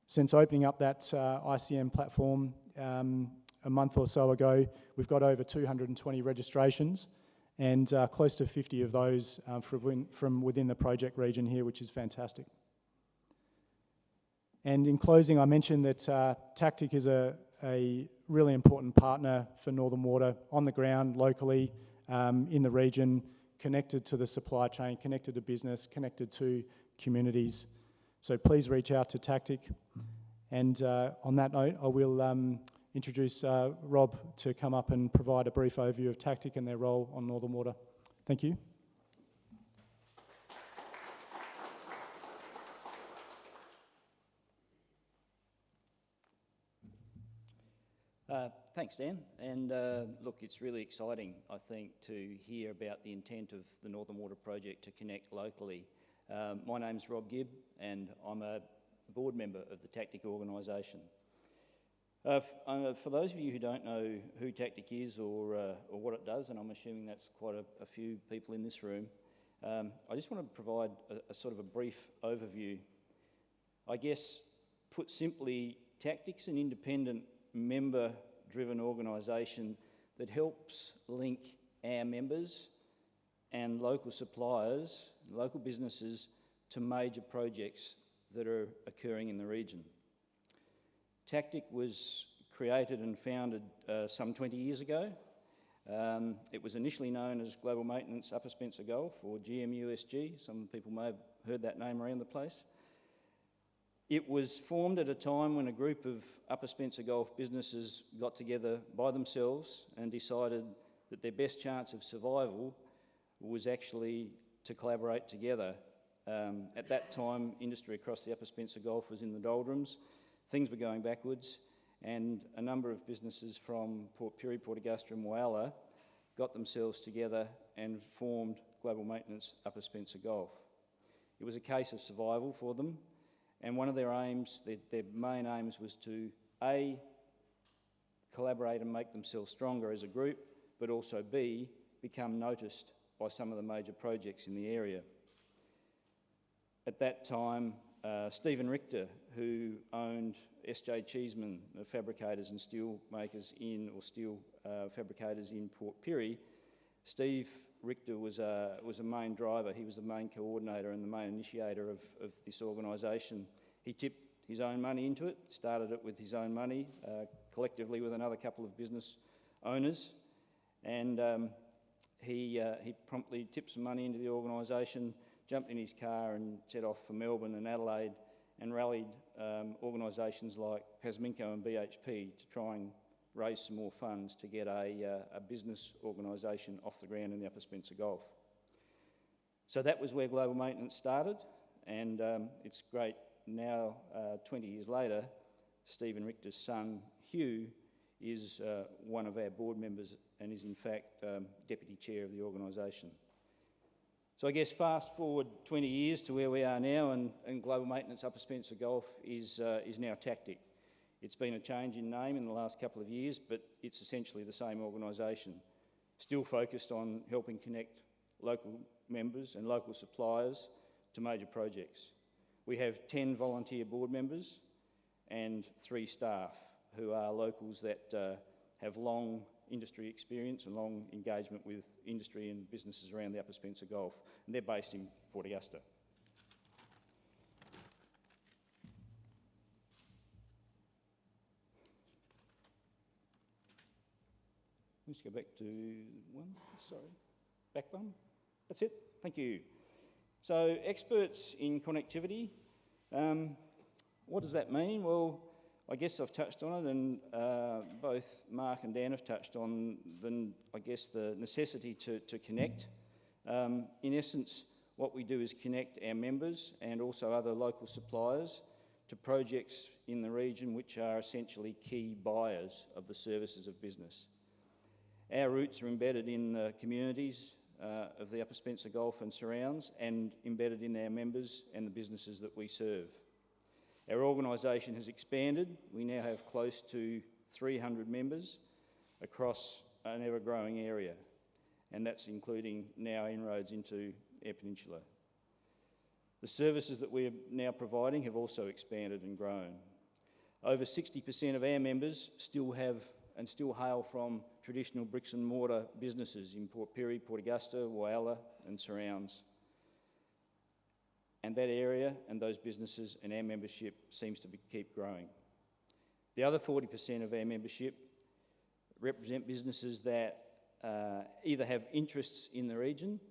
Since opening up that ICN platform a month or so ago, we've got over 220 registrations, and close to 50 of those from within the project region here, which is fantastic. And in closing, I mentioned that Tactic is a really important partner for Northern Water on the ground, locally, in the region, connected to the supply chain, connected to business, connected to communities. So please reach out to Tactic. And on that note, I will introduce Rob to come up and provide a brief overview of Tactic and their role on Northern Water. Thank you. Thanks, Dan. And look, it's really exciting, I think, to hear about the intent of the Northern Water Project to connect locally. My name's Rob Gibb, and I'm a board member of the Tactic organisation. For those of you who don't know who Tactic is or what it does, and I'm assuming that's quite a few people in this room, I just want to provide a sort of a brief overview. I guess, put simply, Tactic's an independent member-driven organisation that helps link our members and local suppliers, local businesses, to major projects that are occurring in the region. Tactic was created and founded some 20 years ago. It was initially known as Global Maintenance Upper Spencer Gulf, or GMUSG. Some people may have heard that name around the place. It was formed at a time when a group of Upper Spencer Gulf businesses got together by themselves and decided that their best chance of survival was actually to collaborate together. At that time, industry across the Upper Spencer Gulf was in the doldrums. Things were going backwards, and a number of businesses from Port Pirie, Port Augusta and Whyalla got themselves together and formed Global Maintenance Upper Spencer Gulf. It was a case of survival for them, and one of their aims, their main aims, was to A, collaborate and make themselves stronger as a group, but also B, become noticed by some of the major projects in the area. At that time, Stephen Richter, who owned S.J. Cheeseman, the fabricators and steel makers in, or steel fabricators in Port Pirie, Steve Richter was a main driver. He was the main coordinator and the main initiator of this organisation. He tipped his own money into it, started it with his own money, collectively with another couple of business owners, and he promptly tipped some money into the organisation, jumped in his car and set off for Melbourne and Adelaide, and rallied organisations like Pasminco and BHP to try and raise some more funds to get a business organisation off the ground in the Upper Spencer Gulf. So that was where Global Maintenance started, and it's great now, 20 years later, Stephen Richter's son, Hugh, is one of our board members and is in fact deputy chair of the organisation. So I guess fast forward 20 years to where we are now, and Global Maintenance Upper Spencer Gulf is now Tactic. It's been a change in name in the last couple of years, but it's essentially the same organisation, still focused on helping connect local members and local suppliers to major projects. We have 10 volunteer board members and 3 staff who are locals that have long industry experience and long engagement with industry and businesses around the Upper Spencer Gulf, and they're based in Port Augusta. Let's go back to one, sorry, back one. That's it, thank you. So, experts in connectivity, what does that mean? Well, I guess I've touched on it, and both Mark and Dan have touched on the necessity to connect. In essence, what we do is connect our members and also other local suppliers to projects in the region which are essentially key buyers of the services of business. Our roots are embedded in the communities of the Upper Spencer Gulf and surrounds, and embedded in our members and the businesses that we serve. Our organisation has expanded. We now have close to 300 members across an ever-growing area, and that's including now inroads into Eyre Peninsula. The services that we're now providing have also expanded and grown. Over 60% of our members still have and still hail from traditional bricks and mortar businesses in Port Pirie, Port Augusta, Whyalla and surrounds. And that area and those businesses and our membership seems to keep growing. The other 40% of our membership represent businesses that either have interests in the region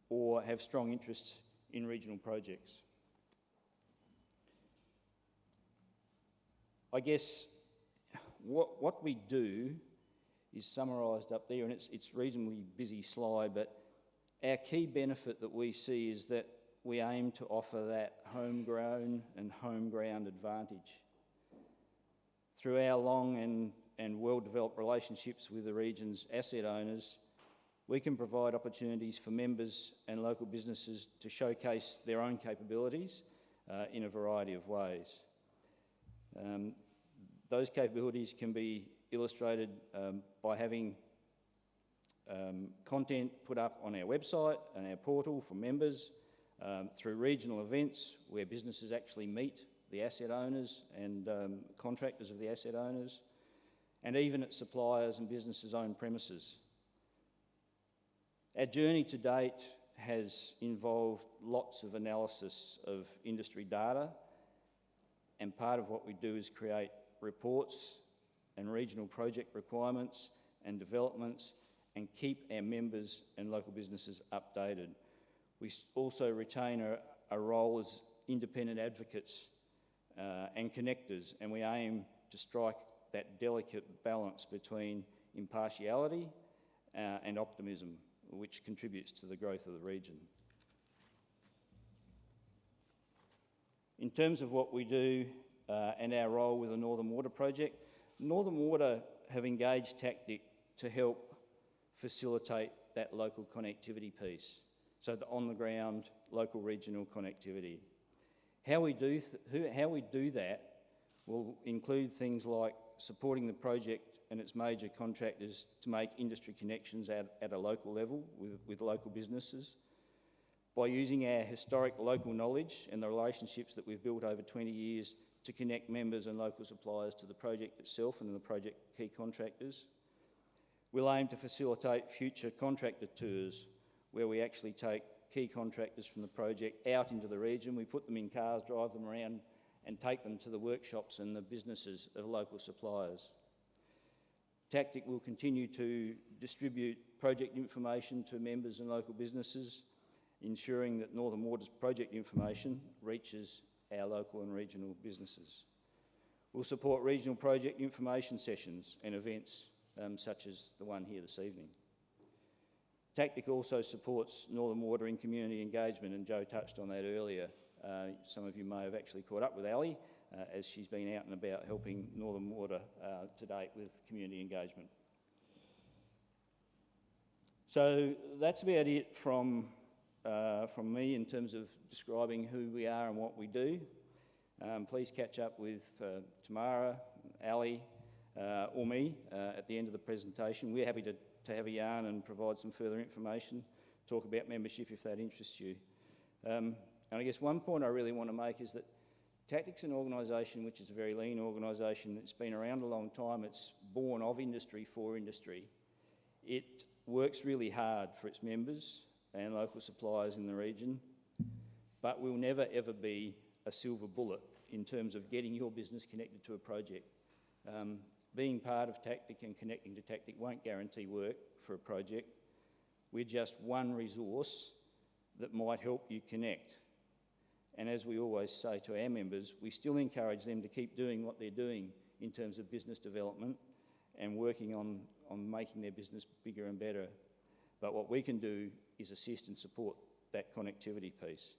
or have strong interests in regional projects. I guess what we do is summarised up there, and it's a reasonably busy slide, but our key benefit that we see is that we aim to offer that homegrown and home-ground advantage. Through our long and well-developed relationships with the region's asset owners, we can provide opportunities for members and local businesses to showcase their own capabilities in a variety of ways. Those capabilities can be illustrated by having content put up on our website and our portal for members, through regional events where businesses actually meet the asset owners and contractors of the asset owners, and even at suppliers and businesses' own premises. Our journey to date has involved lots of analysis of industry data, and part of what we do is create reports and regional project requirements and developments and keep our members and local businesses updated. We also retain a role as independent advocates and connectors, and we aim to strike that delicate balance between impartiality and optimism, which contributes to the growth of the region. In terms of what we do and our role with the Northern Water project, Northern Water have engaged Tactic to help facilitate that local connectivity piece. so the on-the-ground, local regional connectivity. How we do that will include things like supporting the project and its major contractors to make industry connections at a local level with local businesses, by using our historic local knowledge and the relationships that we've built over 20 years to connect members and local suppliers to the project itself and the project key contractors. We'll aim to facilitate future contractor tours where we actually take key contractors from the project out into the region. We put them in cars, drive them around and take them to the workshops and the businesses of local suppliers. TACTIC will continue to distribute project information to members and local businesses, ensuring that Northern Water's project information reaches our local and regional businesses. We'll support regional project information sessions and events such as the one here this evening. TACTIC also supports Northern Water in community engagement, and Joe touched on that earlier. Some of you may have actually caught up with Ali as she's been out and about helping Northern Water to date with community engagement. So that's about it from me in terms of describing who we are and what we do. Please catch up with Tamara, Ali, or me at the end of the presentation. We're happy to have a yarn and provide some further information, talk about membership if that interests you. And I guess one point I really want to make is that TACTIC's an organisation which is a very lean organisation. It's been around a long time. It's born of industry for industry. It works really hard for its members and local suppliers in the region, but will never ever be a silver bullet in terms of getting your business connected to a project. Being part of TACTIC and connecting to TACTIC won't guarantee work for a project. We're just one resource that might help you connect. And as we always say to our members, we still encourage them to keep doing what they're doing in terms of business development and working on making their business bigger and better. But what we can do is assist and support that connectivity piece.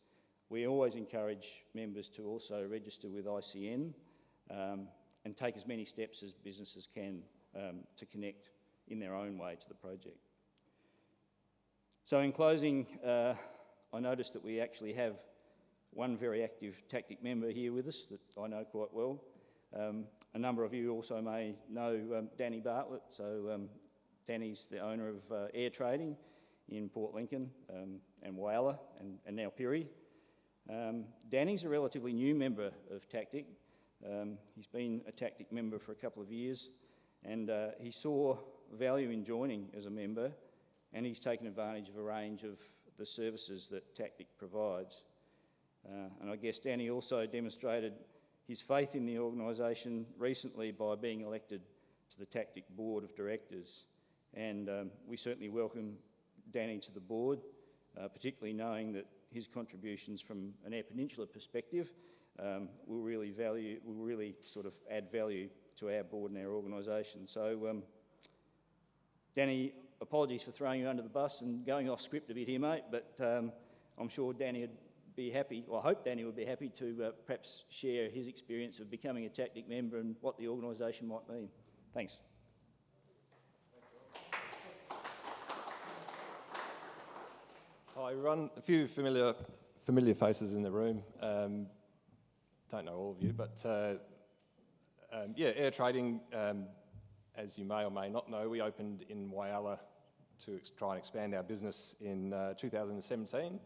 We always encourage members to also register with ICN and take as many steps as businesses can to connect in their own way to the project. So in closing, I noticed that we actually have one very active TACTIC member here with us that I know quite well. A number of you also may know Danny Bartlett. So Danny's the owner of Air Trading in Port Lincoln and Whyalla and now Pirrie. Danny's a relatively new member of TACTIC. He's been a TACTIC member for a couple of years, and he saw value in joining as a member, and he's taken advantage of a range of the services that TACTIC provides. And I guess Danny also demonstrated his faith in the organisation recently by being elected to the TACTIC Board of Directors. And we certainly welcome Danny to the board, particularly knowing that his contributions from an Eyre Peninsula perspective will really sort of add value to our board and our organisation. So, Danny, apologies for throwing you under the bus and going off script a bit here, mate, but I'm sure Danny would be happy, or I hope Danny would be happy to perhaps share his experience of becoming a TACTIC member and what the organisation might mean. Thanks. Hi everyone, a few familiar faces in the room. Don't know all of you, but yeah, Air Trading, as you may or may not know, we opened in Whyalla to try and expand our business in 2017.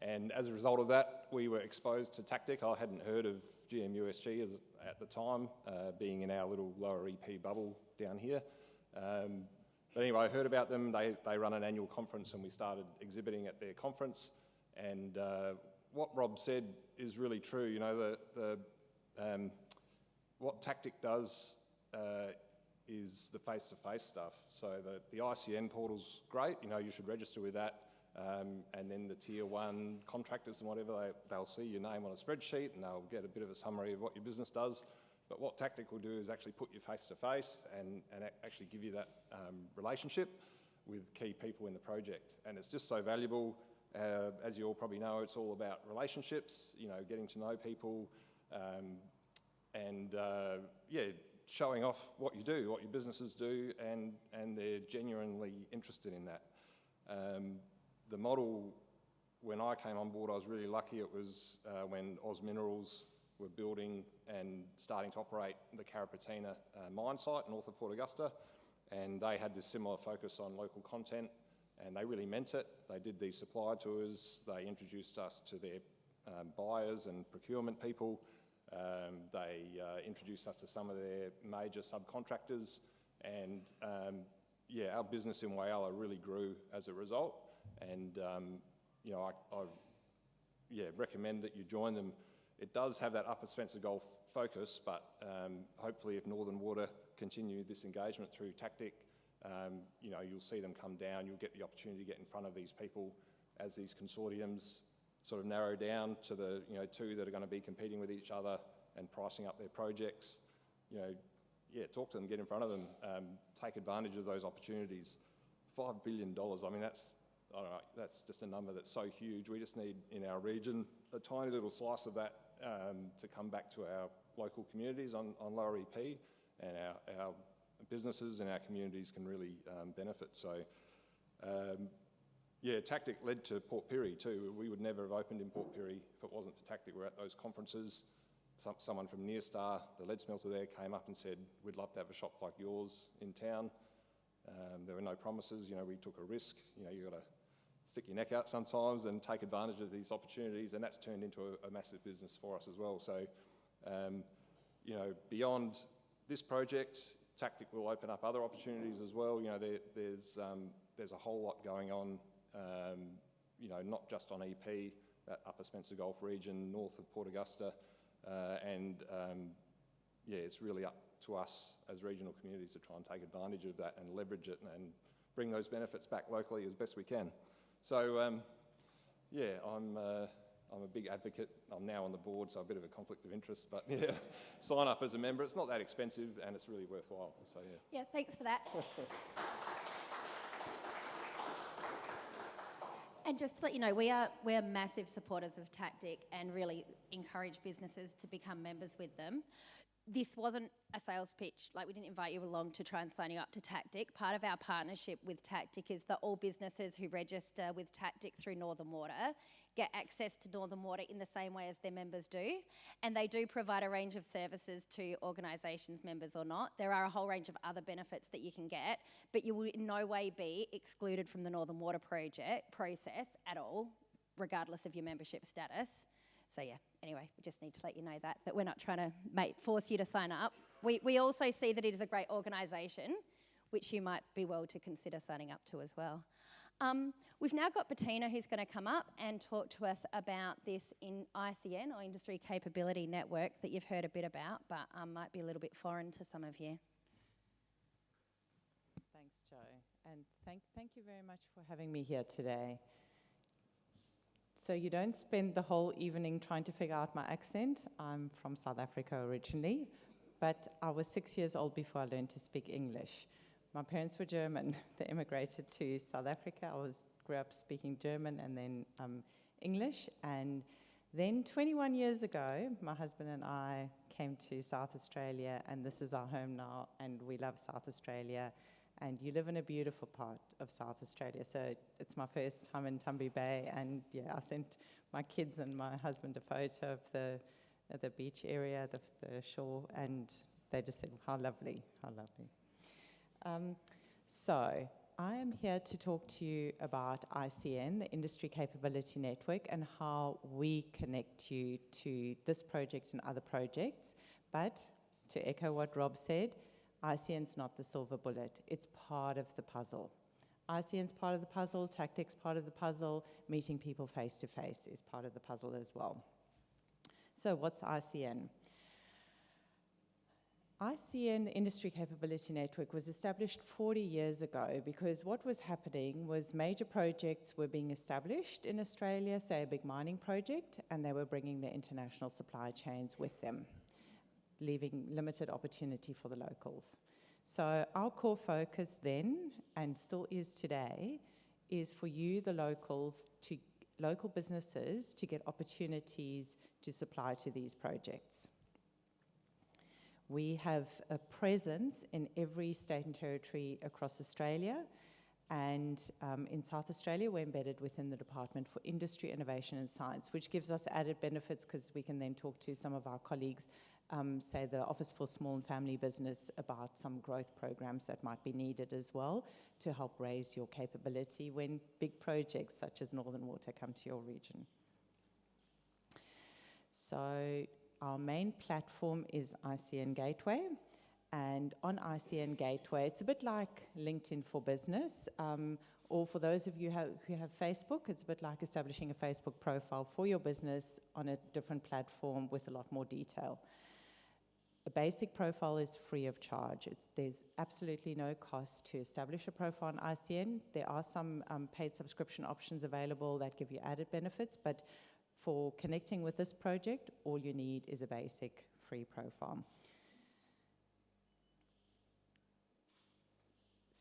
And as a result of that, we were exposed to TACTIC. I hadn't heard of GMUSG at the time, being in our little lower EP bubble down here. But anyway, I heard about them. They run an annual conference and we started exhibiting at their conference. And what Rob said is really true. You know, what TACTIC does is the face-to-face stuff. So the ICN portal's great. You know, you should register with that. And then the tier one contractors and whatever, they'll see your name on a spreadsheet and they'll get a bit of a summary of what your business does. But what TACTIC will do is actually put you face-to-face and actually give you that relationship with key people in the project. And it's just so valuable. As you all probably know, it's all about relationships, you know, getting to know people and yeah, showing off what you do, what your businesses do, and they're genuinely interested in that. The model when I came on board, I was really lucky. It was when Oz Minerals were building and starting to operate the Carrapateena mine site north of Port Augusta, and they had this similar focus on local content, and they really meant it. They did these supplier tours, they introduced us to their buyers and procurement people, they introduced us to some of their major subcontractors, and yeah, our business in Whyalla really grew as a result, and you know, I recommend that you join them. It does have that Upper Spencer Gulf focus, but hopefully if Northern Water continue this engagement through Tactic, you know, you'll see them come down, you'll get the opportunity to get in front of these people as these consortiums sort of narrow down to the, you know, two that are going to be competing with each other and pricing up their projects. You know, yeah, talk to them, get in front of them, take advantage of those opportunities. $5 billion, I mean, I don't know, that's just a number that's so huge. We just need, in our region, a tiny little slice of that to come back to our local communities on Lower EP, and our businesses and our communities can really benefit. So, yeah, Tactic led to Port Pirie too. We would never have opened in Port Pirie if it wasn't for Tactic. We're at those conferences. Someone from Nearstar, the lead smelter there, came up and said, we'd love to have a shop like yours in town. There were no promises, you know, we took a risk. You know, you've got to stick your neck out sometimes and take advantage of these opportunities, and that's turned into a massive business for us as well. So, you know, beyond this project, Tactic will open up other opportunities as well. You know, there's a whole lot going on, you know, not just on EP, that Upper Spencer Gulf region, north of Port Augusta, and yeah, it's really up to us as regional communities to try and take advantage of that and leverage it and bring those benefits back locally as best we can. So, yeah, I'm a big advocate. I'm now on the board, so a bit of a conflict of interest, but yeah, sign up as a member. It's not that expensive and it's really worthwhile, so yeah. Yeah, thanks for that. And just to let you know, we're massive supporters of Tactic and really encourage businesses to become members with them. This wasn't a sales pitch, like we didn't invite you along to try and sign you up to Tactic. Part of our partnership with Tactic is that all businesses who register with Tactic through Northern Water get access to Northern Water in the same way as their members do. And they do provide a range of services to organisations, members or not. There are a whole range of other benefits that you can get, but you will in no way be excluded from the Northern Water project process at all, regardless of your membership status. So yeah, anyway, we just need to let you know that we're not trying to force you to sign up. We also see that it is a great organisation, which you might be well to consider signing up to as well. We've now got Bettina who's going to come up and talk to us about this in ICN, or Industry Capability Network, that you've heard a bit about, but might be a little bit foreign to some of you. Thanks, Jo, and thank you very much for having me here today. So you don't spend the whole evening trying to figure out my accent. I'm from South Africa originally, but I was 6 years old before I learned to speak English. My parents were German. They immigrated to South Africa. I grew up speaking German and then English. And then 21 years ago, my husband and I came to South Australia, and this is our home now, and we love South Australia. And you live in a beautiful part of South Australia. So it's my first time in Tumby Bay, and yeah, I sent my kids and my husband a photo of the beach area, the shore, and they just said, how lovely, how lovely. So I am here to talk to you about ICN, the Industry Capability Network, and how we connect you to this project and other projects. But to echo what Rob said, ICN's not the silver bullet. It's part of the puzzle. ICN's part of the puzzle, Tactic's part of the puzzle, meeting people face to face is part of the puzzle as well. So what's ICN? ICN, the Industry Capability Network, was established 40 years ago because what was happening was major projects were being established in Australia, say a big mining project, and they were bringing their international supply chains with them, leaving limited opportunity for the locals. So our core focus then, and still is today, is for you, the locals, local businesses, to get opportunities to supply to these projects. We have a presence in every state and territory across Australia, And in South Australia, we're embedded within the Department for Industry, Innovation and Science, which gives us added benefits because we can then talk to some of our colleagues, say the Office for Small and Family Business, about some growth programs that might be needed as well to help raise your capability when big projects such as Northern Water come to your region. So our main platform is ICN Gateway. And on ICN Gateway, it's a bit like LinkedIn for Business, or for those of you who have Facebook, it's a bit like establishing a Facebook profile for your business on a different platform with a lot more detail. A basic profile is free of charge. There's absolutely no cost to establish a profile on ICN. There are some paid subscription options available that give you added benefits, but for connecting with this project, all you need is a basic free profile.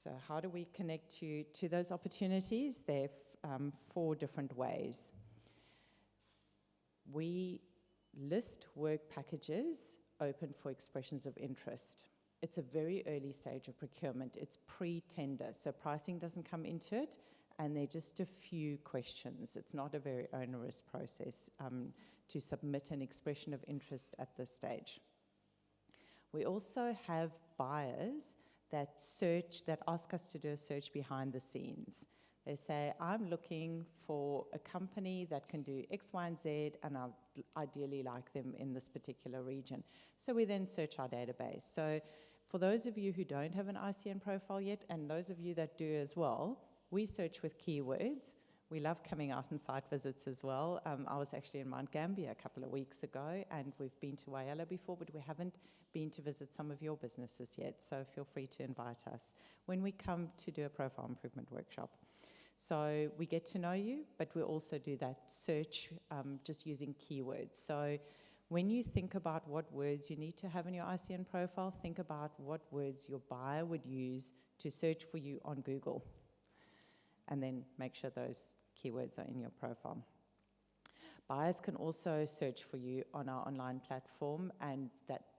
So how do we connect you to those opportunities? There are 4 different ways. We list work packages open for expressions of interest. It's a very early stage of procurement. It's pre-tender, so pricing doesn't come into it, and there are just a few questions. It's not a very onerous process to submit an expression of interest at this stage. We also have buyers that ask us to do a search behind the scenes. They say, I'm looking for a company that can do X, Y, and Z, and I'd ideally like them in this particular region. So we then search our database. So for those of you who don't have an ICN profile yet, and those of you that do as well, we search with keywords. We love coming out on site visits as well. I was actually in Mount Gambier a couple of weeks ago, and we've been to Whyalla before, but we haven't been to visit some of your businesses yet, so feel free to invite us when we come to do a profile improvement workshop. So we get to know you, but we also do that search just using keywords. So when you think about what words you need to have in your ICN profile, think about what words your buyer would use to search for you on Google, and then make sure those keywords are in your profile. Buyers can also search for you on our online platform, and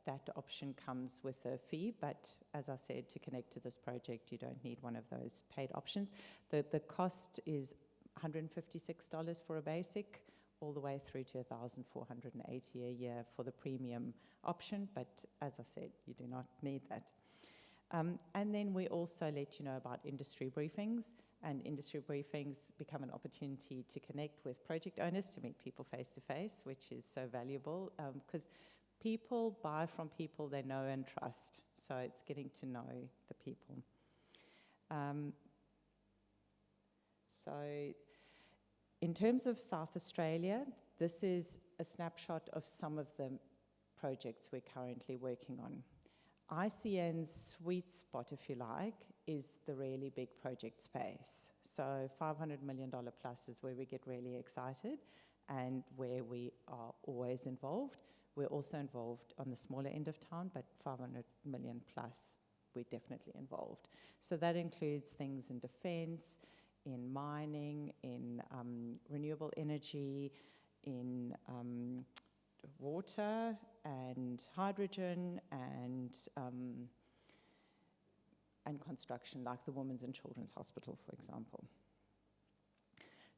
that option comes with a fee, but as I said, to connect to this project, you don't need one of those paid options. The cost is $156 for a basic, all the way through to $1,480 a year for the premium option, but as I said, you do not need that. And then we also let you know about industry briefings, and industry briefings become an opportunity to connect with project owners, to meet people face to face, which is so valuable because people buy from people they know and trust. So it's getting to know the people. So in terms of South Australia, this is a snapshot of some of the projects we're currently working on. ICN's sweet spot, if you like, is the really big project space. So $500 million plus is where we get really excited and where we are always involved. We're also involved on the smaller end of town, but 500 million plus, we're definitely involved. So that includes things in defense, in mining, in renewable energy, in water and hydrogen and construction, like the Women's and Children's Hospital, for example.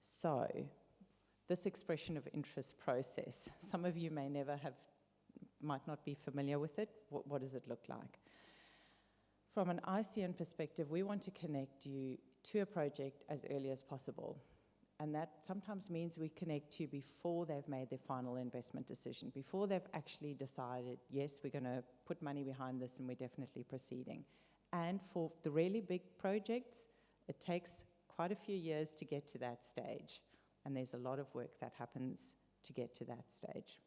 So this expression of interest process, some of you might not be familiar with it. What does it look like? From an ICN perspective, we want to connect you to a project as early as possible. And that sometimes means we connect you before they've made their final investment decision, before they've actually decided, yes, we're going to put money behind this and we're definitely proceeding. And for the really big projects, it takes quite a few years to get to that stage. And there's a lot of work that happens to get to that stage.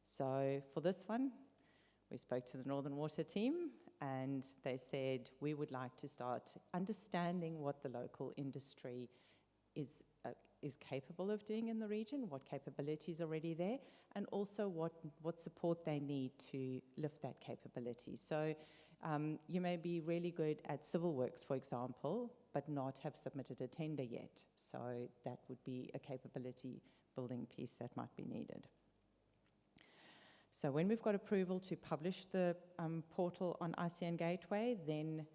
So for this one, we spoke to the Northern Water team, and they said, we would like to start understanding what the local industry is capable of doing in the region, what capabilities are already there, and also what support they need to lift that capability. So you may be really good at civil works, for example, but not have submitted a tender yet. So that would be a capability building piece that might be needed. So when we've got approval to publish the portal on ICN Gateway, then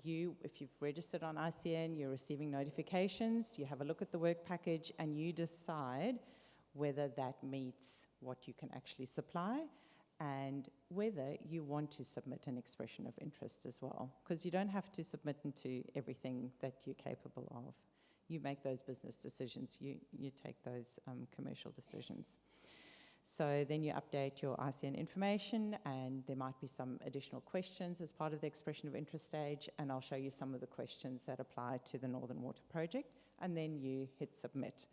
if you've registered on ICN, you're receiving notifications, you have a look at the work package and you decide whether that meets what you can actually supply and whether you want to submit an expression of interest as well. Because you don't have to submit into everything that you're capable of. You make those business decisions, you take those commercial decisions. So then you update your ICN information, and there might be some additional questions as part of the expression of interest stage, and I'll show you some of the questions that apply to the Northern Water project, and then you hit submit.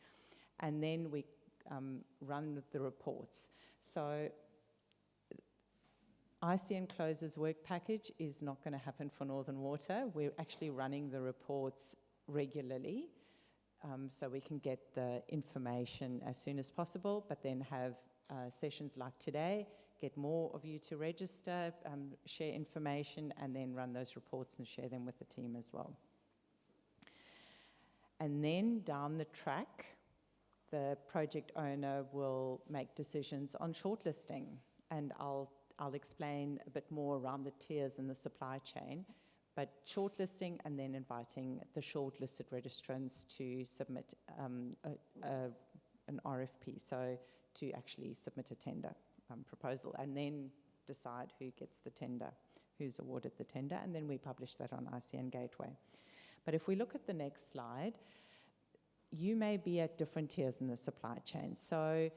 And then we run the reports. So ICN closes work package is not going to happen for Northern Water. We're actually running the reports regularly, so we can get the information as soon as possible, but then have sessions like today, get more of you to register, share information, and then run those reports and share them with the team as well. And then down the track, the project owner will make decisions on shortlisting, and I'll explain a bit more around the tiers in the supply chain, but shortlisting and then inviting the shortlisted registrants to submit an RFP, so to actually submit a tender proposal, and then decide who gets the tender, who's awarded the tender, and then we publish that on ICN Gateway. But if we look at the next slide, you may be at different tiers in the supply chain. So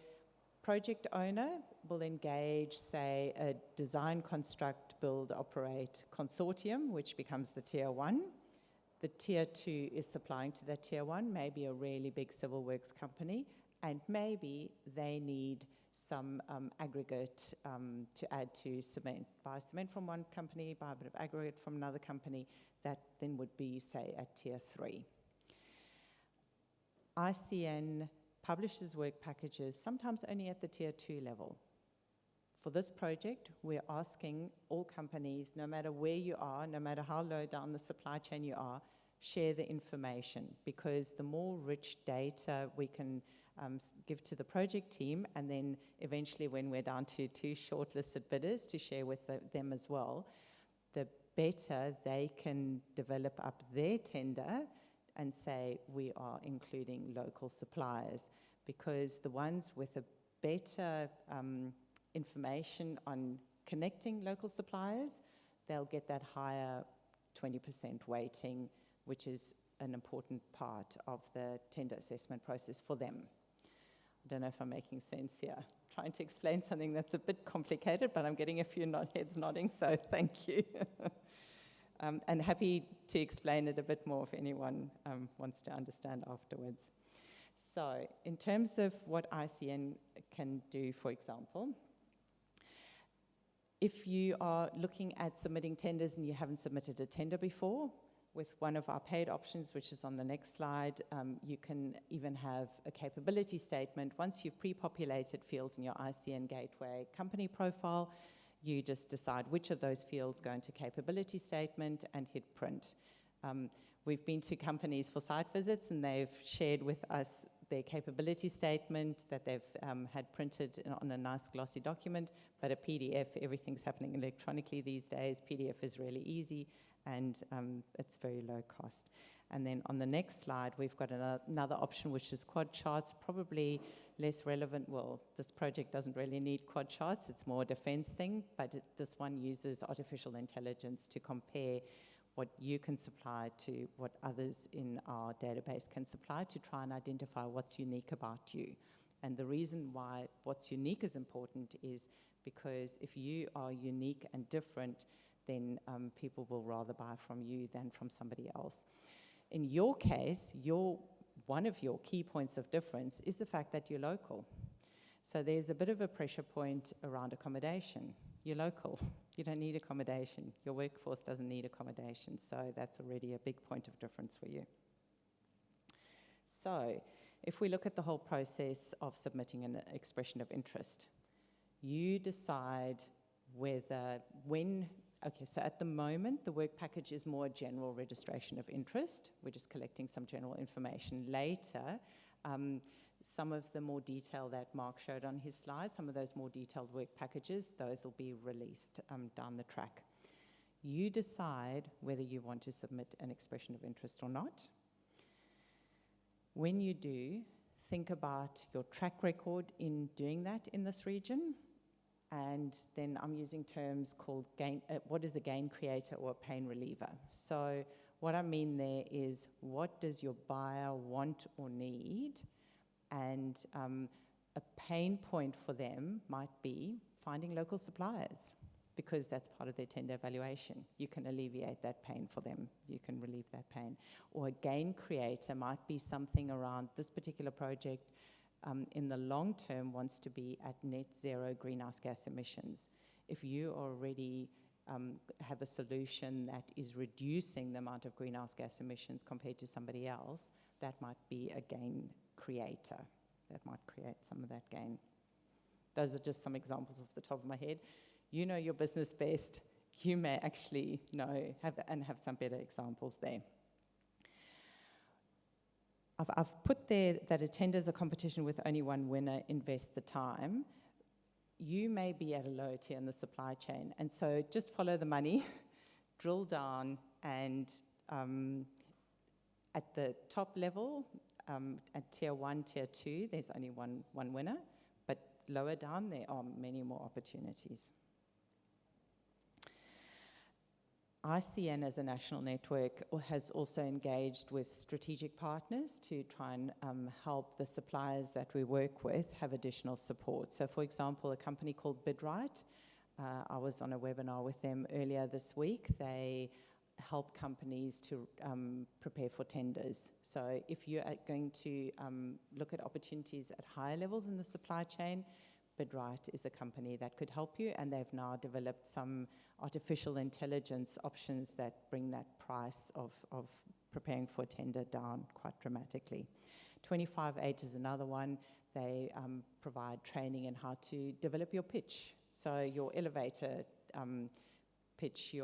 project owner will engage, say, a design, construct, build, operate consortium, which becomes the tier 1. The tier 2 is supplying to that tier 1, maybe a really big civil works company, and maybe they need some aggregate to add to cement. Buy cement from one company, buy a bit of aggregate from another company. That then would be, say, at tier 3. ICN publishes work packages sometimes only at the tier 2 level. For this project, we're asking all companies, no matter where you are, no matter how low down the supply chain you are, share the information, because the more rich data we can give to the project team, and then eventually when we're down to 2 shortlisted bidders to share with them as well, the better they can develop up their tender and say we are including local suppliers, because the ones with a better information on connecting local suppliers, they'll get that higher 20% weighting, which is an important part of the tender assessment process for them. I don't know if I'm making sense here. I'm trying to explain something that's a bit complicated, but I'm getting a few heads nodding, so thank you. And happy to explain it a bit more if anyone wants to understand afterwards. So in terms of what ICN can do, for example, if you are looking at submitting tenders and you haven't submitted a tender before, with one of our paid options, which is on the next slide, you can even have a capability statement. Once you've pre-populated fields in your ICN Gateway company profile, you just decide which of those fields go into capability statement and hit print. We've been to companies for site visits, and they've shared with us their capability statement that they've had printed on a nice glossy document, but a PDF, everything's happening electronically these days. PDF is really easy, and it's very low cost. And then on the next slide, we've got another option, which is quad charts, probably less relevant. Well, this project doesn't really need quad charts. It's more a defense thing, but this one uses artificial intelligence to compare what you can supply to what others in our database can supply to try and identify what's unique about you. And the reason why what's unique is important is because if you are unique and different, then people will rather buy from you than from somebody else. In your case, one of your key points of difference is the fact that you're local. So there's a bit of a pressure point around accommodation. You're local. You don't need accommodation. Your workforce doesn't need accommodation. So that's already a big point of difference for you. So if we look at the whole process of submitting an expression of interest, you decide okay, so at the moment, the work package is more a general registration of interest. We're just collecting some general information. Later, some of the more detail that Mark showed on his slide, some of those more detailed work packages, those will be released down the track. You decide whether you want to submit an expression of interest or not. When you do, think about your track record in doing that in this region. And then I'm using terms called what is a gain creator or a pain reliever. So what I mean there is, what does your buyer want or need? And a pain point for them might be finding local suppliers, because that's part of their tender evaluation. You can alleviate that pain for them. You can relieve that pain. Or a gain creator might be something around this particular project in the long term wants to be at net zero greenhouse gas emissions. If you already have a solution that is reducing the amount of greenhouse gas emissions compared to somebody else, that might be a gain creator. That might create some of that gain. Those are just some examples off the top of my head. You know your business best. You may actually know have some better examples there. I've put there that a tender is a competition with only one winner. Invest the time. You may be at a lower tier in the supply chain, and so just follow the money, drill down, and at the top level, at tier 1, tier 2, there's only one winner, but lower down there are many more opportunities. ICN as a national network has also engaged with strategic partners to try and help the suppliers that we work with have additional support. So for example, a company called BidRight, I was on a webinar with them earlier this week. They help companies to prepare for tenders. So if you are going to look at opportunities at higher levels in the supply chain, BidRight is a company that could help you, and they've now developed some artificial intelligence options that bring that price of preparing for a tender down quite dramatically. 25/8 is another one. They provide training in how to develop your pitch. So your elevator pitch,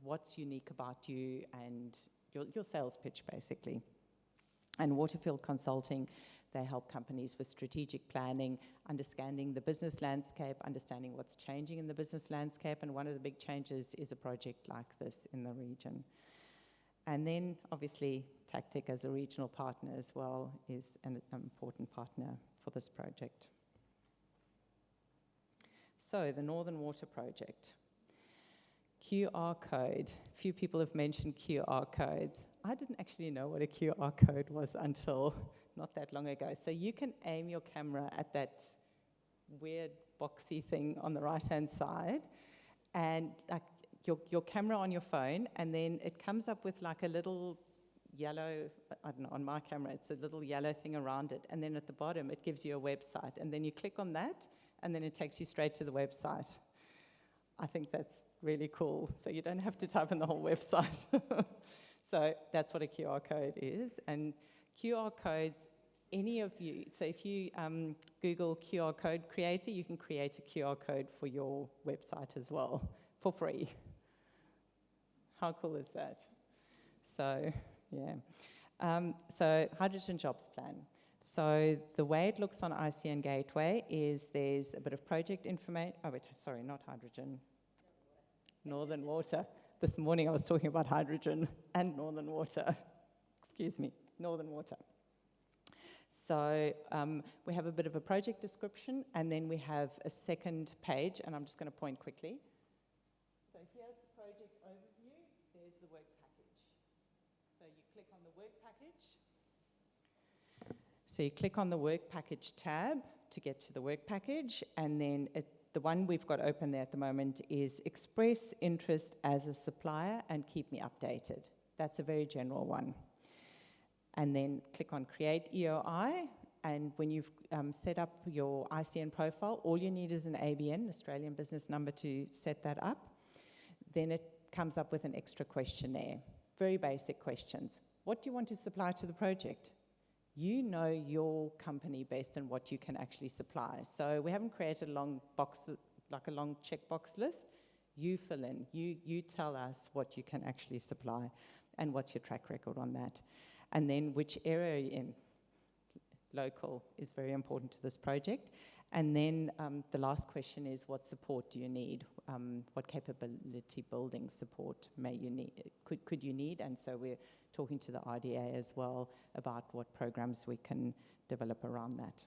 what's unique about you, and your sales pitch, basically. And Waterfield Consulting, they help companies with strategic planning, understanding the business landscape, understanding what's changing in the business landscape, and one of the big changes is a project like this in the region. And then, obviously, Tactic as a regional partner as well is an important partner for this project. So, the Northern Water Project. QR code. Few people have mentioned QR codes. I didn't actually know what a QR code was until not that long ago. So you can aim your camera at that weird boxy thing on the right-hand side, and like your camera on your phone, and then it comes up with like a little yellow, I don't know, on my camera, it's a little yellow thing around it, and then at the bottom it gives you a website, and then you click on that, and then it takes you straight to the website. I think that's really cool, so you don't have to type in the whole website. So that's what a QR code is. And QR codes, any of you, so if you Google QR code creator, you can create a QR code for your website as well, for free. How cool is that? So, yeah. So Hydrogen Jobs Plan. So the way it looks on ICN Gateway is there's a bit of project information. Oh, wait, sorry, not hydrogen. Northern Water. This morning I was talking about hydrogen and Northern Water. Excuse me, Northern Water. So we have a bit of a project description, and then we have a second page, and I'm just going to point quickly. So here's the project overview. There's the work package. So you click on the work package. So you click on the work package tab to get to the work package, and then the one we've got open there at the moment is express interest as a supplier and keep me updated. That's a very general one. And then click on create EOI, and when you've set up your ICN profile, all you need is an ABN, Australian Business Number, to set that up. Then it comes up with an extra questionnaire. Very basic questions. What do you want to supply to the project? You know your company based on what you can actually supply. So we haven't created a long box, like a long checkbox list. You fill in. You tell us what you can actually supply and what's your track record on that. And then which area are you in? Local is very important to this project. And then the last question is, what support do you need? What capability building support could you need? And so we're talking to the RDA as well about what programs we can develop around that.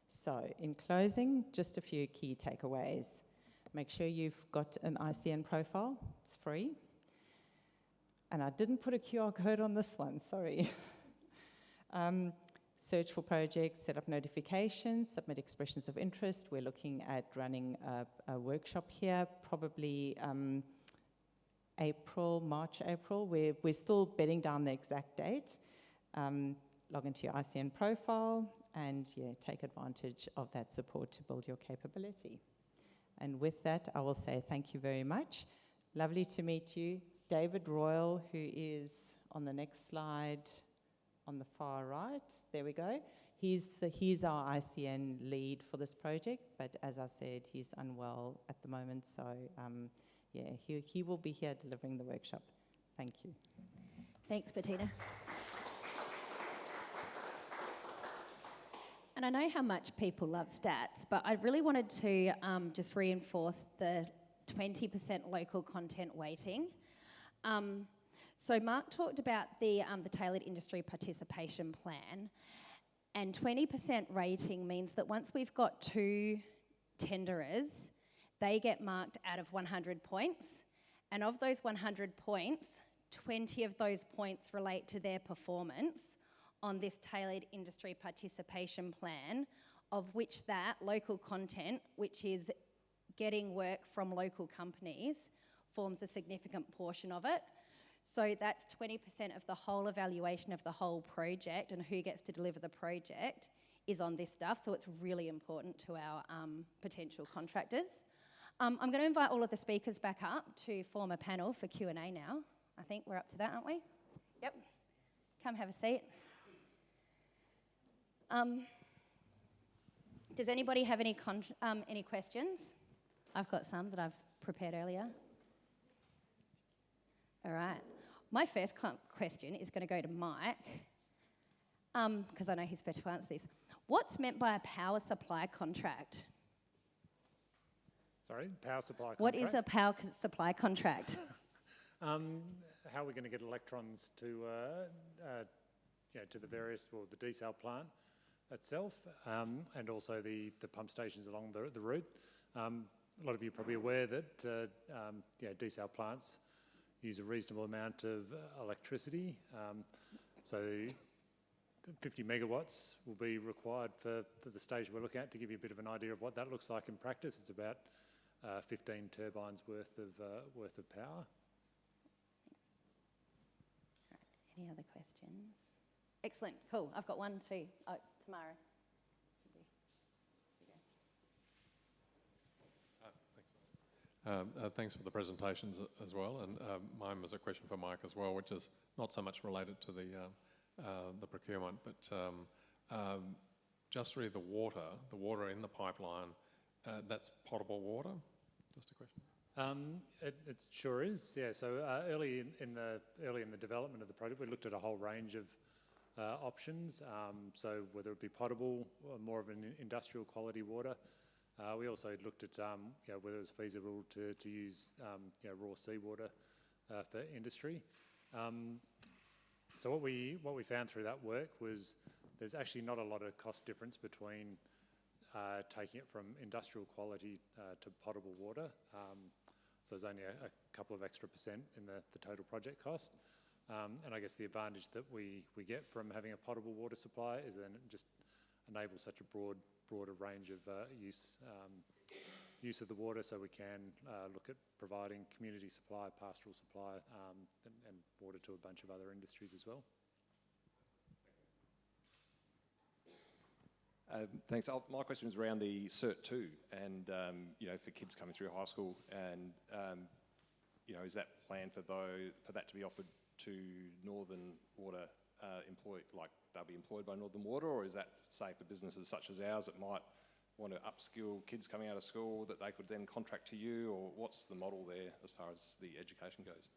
So in closing, just a few key takeaways. Make sure you've got an ICN profile, it's free. And I didn't put a QR code on this one, sorry. Search for projects, set up notifications, submit expressions of interest. We're looking at running a workshop here, probably March, April. We're still bedding down the exact date. Log into your ICN profile and take advantage of that support to build your capability. And with that, I will say thank you very much. Lovely to meet you. David Royal, who is on the next slide on the far right. There we go. He's our ICN lead for this project, but as I said, he's unwell at the moment, so he will be here delivering the workshop. Thank you. Thanks, Bettina. And I know how much people love stats, but I really wanted to just reinforce the 20% local content weighting. So Mark talked about the Tailored Industry Participation Plan, and 20% rating means that once we've got 2 tenderers, they get marked out of 100 points, and of those 100 points, 20 of those points relate to their performance on this Tailored Industry Participation Plan, of which that local content, which is getting work from local companies, forms a significant portion of it. So that's 20% of the whole evaluation of the whole project, and who gets to deliver the project is on this stuff, so it's really important to our potential contractors. I'm going to invite all of the speakers back up to form a panel for Q&A now. I think we're up to that, aren't we? Yep. Come have a seat. Does anybody have any questions? I've got some that I've prepared earlier. All right. My first question is going to go to Mike, because I know he's better to answer this. What's meant by a power supply contract? Sorry, power supply contract? What is a power supply contract? How are we going to get electrons to the various, well, the desal plant itself, and also the pump stations along the route. A lot of you are probably aware that desal plants use a reasonable amount of electricity. So 50 megawatts will be required for the stage we're looking at. To give you a bit of an idea of what that looks like in practice, it's about 15 turbines worth of power. Any other questions? Excellent, cool. I've got one too. Oh, Tamara. Thanks for the presentations as well, and mine was a question for Mike as well, which is not so much related to the procurement, but just really the water in the pipeline, that's potable water? Just a question. It sure is, yeah. So early in the development of the project, we looked at a whole range of options. So whether it be potable, or more of an industrial quality water. We also looked at whether it was feasible to use raw seawater for industry. So what we found through that work was there's actually not a lot of cost difference between taking it from industrial quality to potable water. So there's only a couple of extra % in the total project cost. And I guess the advantage that we get from having a potable water supply is then it just enables such a broader range of use of the water, so we can look at providing community supply, pastoral supply, and water to a bunch of other industries as well. Thanks. My question is around the Cert 2 and, for kids coming through high school, and, is that planned for that to be offered to Northern Water they'll be employed by Northern Water, or is that, say, for businesses such as ours that might want to upskill kids coming out of school that they could then contract to you, or what's the model there as far as the education goes?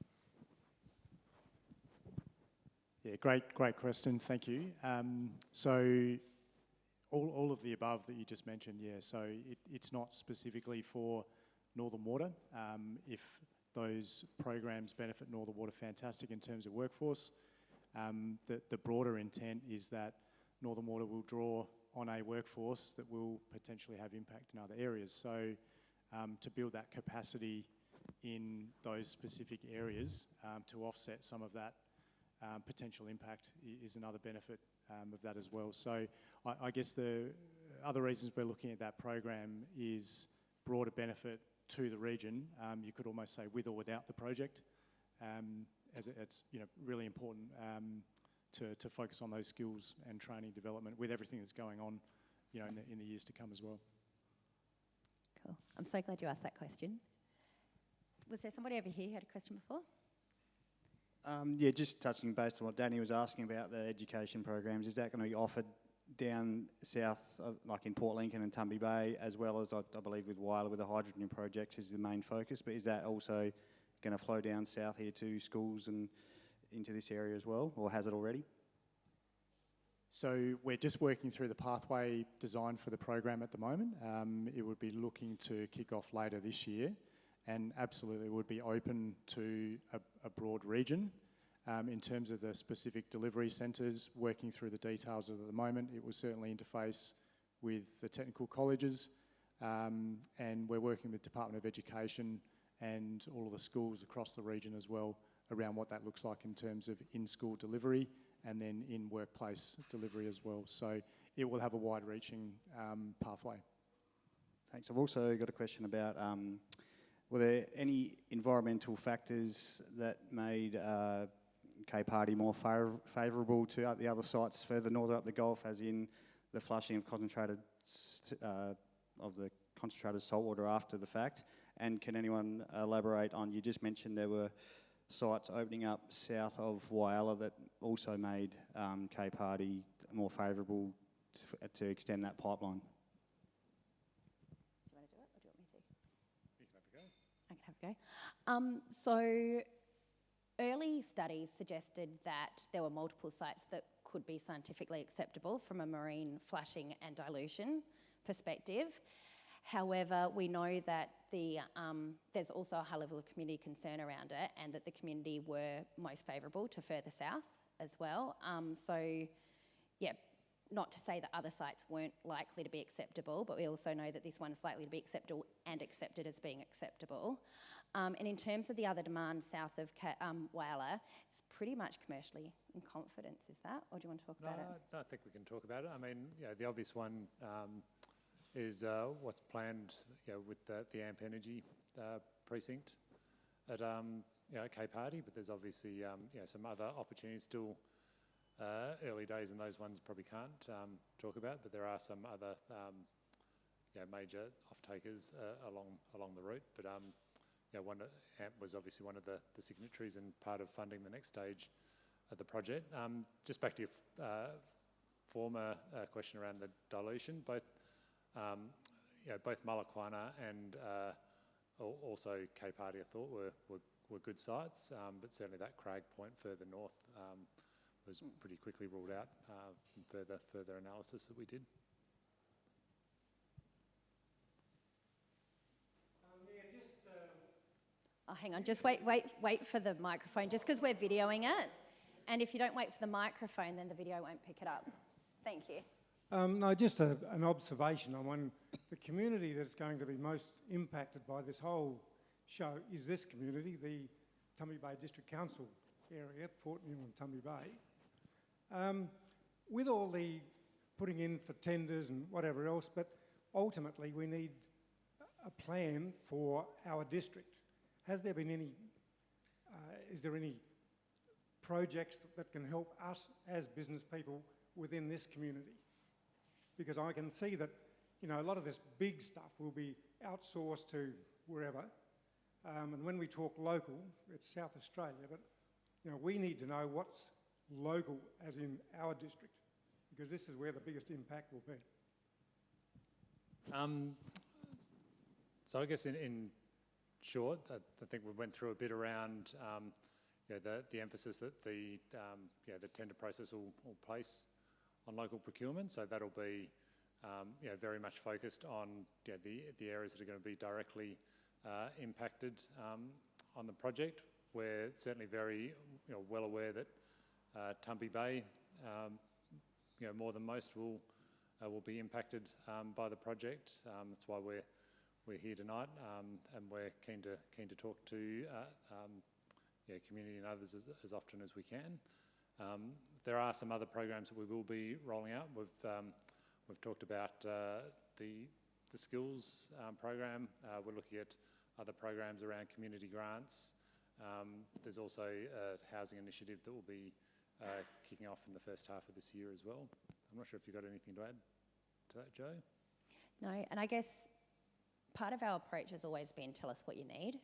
Yeah, great question, thank you. So all of the above that you just mentioned, yeah. So it's not specifically for Northern Water. If those programs benefit Northern Water, fantastic in terms of workforce. The broader intent is that Northern Water will draw on a workforce that will potentially have impact in other areas. So to build that capacity in those specific areas to offset some of that potential impact is another benefit of that as well. So I guess the other reasons we're looking at that program is broader benefit to the region. You could almost say with or without the project, as it's really important to focus on those skills and training development with everything that's going on in the years to come as well. Cool. I'm so glad you asked that question. Was there somebody over here who had a question before? Yeah, just touching based on what Danny was asking about the education programs, is that going to be offered down south, like in Port Lincoln and Tumby Bay, as well as I believe with Whyalla with the hydrogen projects is the main focus, but is that also going to flow down south here to schools and into this area as well, or has it already? So we're just working through the pathway design for the program at the moment. It would be looking to kick off later this year, and absolutely would be open to a broad region. In terms of the specific delivery centres, working through the details at the moment, it will certainly interface with the technical colleges, and we're working with the Department of Education and all of the schools across the region as well around what that looks like in terms of in-school delivery and then in-workplace delivery as well. So it will have a wide-reaching pathway. Thanks. I've also got a question about were there any environmental factors that made Cape Hardy more favourable to the other sites further north up the Gulf, as in the flushing of concentrated saltwater after the fact? And can anyone elaborate on, you just mentioned there were sites opening up south of Whyalla that also made Cape Hardy more favourable to extend that pipeline? Do you want to do it, or do you want me to? You can have a go. I can have a go. So early studies suggested that there were multiple sites that could be scientifically acceptable from a marine flushing and dilution perspective. However, we know that there's also a high level of community concern around it, and that the community were most favourable to further south as well. Not to say that other sites weren't likely to be acceptable, but we also know that this one is likely to be acceptable and accepted as being acceptable. And in terms of the other demand south of Whyalla, it's pretty much commercially in confidence, is that? Or do you want to talk about it? No, I think we can talk about it. I mean, the obvious one is what's planned with the AMP Energy precinct at Cape Hardy, but there's obviously some other opportunities still. Early days, and those ones probably can't talk about, but there are some other major off-takers along the route. But AMP was obviously one of the signatories and part of funding the next stage of the project. Just back to your former question around the dilution, both Malakwana and also Cape Hardy, I thought were good sites, but certainly that Crag Point further north was pretty quickly ruled out from further analysis that we did. Oh, hang on, just wait for the microphone, just because we're videoing it. And if you don't wait for the microphone, then the video won't pick it up. Thank you. No, just an observation on one. The community that's going to be most impacted by this whole show is this community, the Tumby Bay District Council area, Port Newell and Tumby Bay. With all the putting in for tenders and whatever else, but ultimately we need a plan for our district. Has there been any, is there any projects that can help us as business people within this community? Because I can see that, a lot of this big stuff will be outsourced to wherever. And when we talk local, it's South Australia, but, we need to know what's local, as in our district, because this is where the biggest impact will be. So I guess in short, I think we went through a bit around the emphasis that the tender process will place on local procurement. So that'll be very much focused on the areas that are going to be directly impacted on the project. We're certainly very well aware that Tumby Bay, more than most will be impacted by the project. That's why we're here tonight, and we're keen to talk to community and others as often as we can. There are some other programs that we will be rolling out. We've talked about the skills program. We're looking at other programs around community grants. There's also a housing initiative that will be kicking off in the first half of this year as well. I'm not sure if you've got anything to add to that, Jo? No, and I guess part of our approach has always been tell us what you need,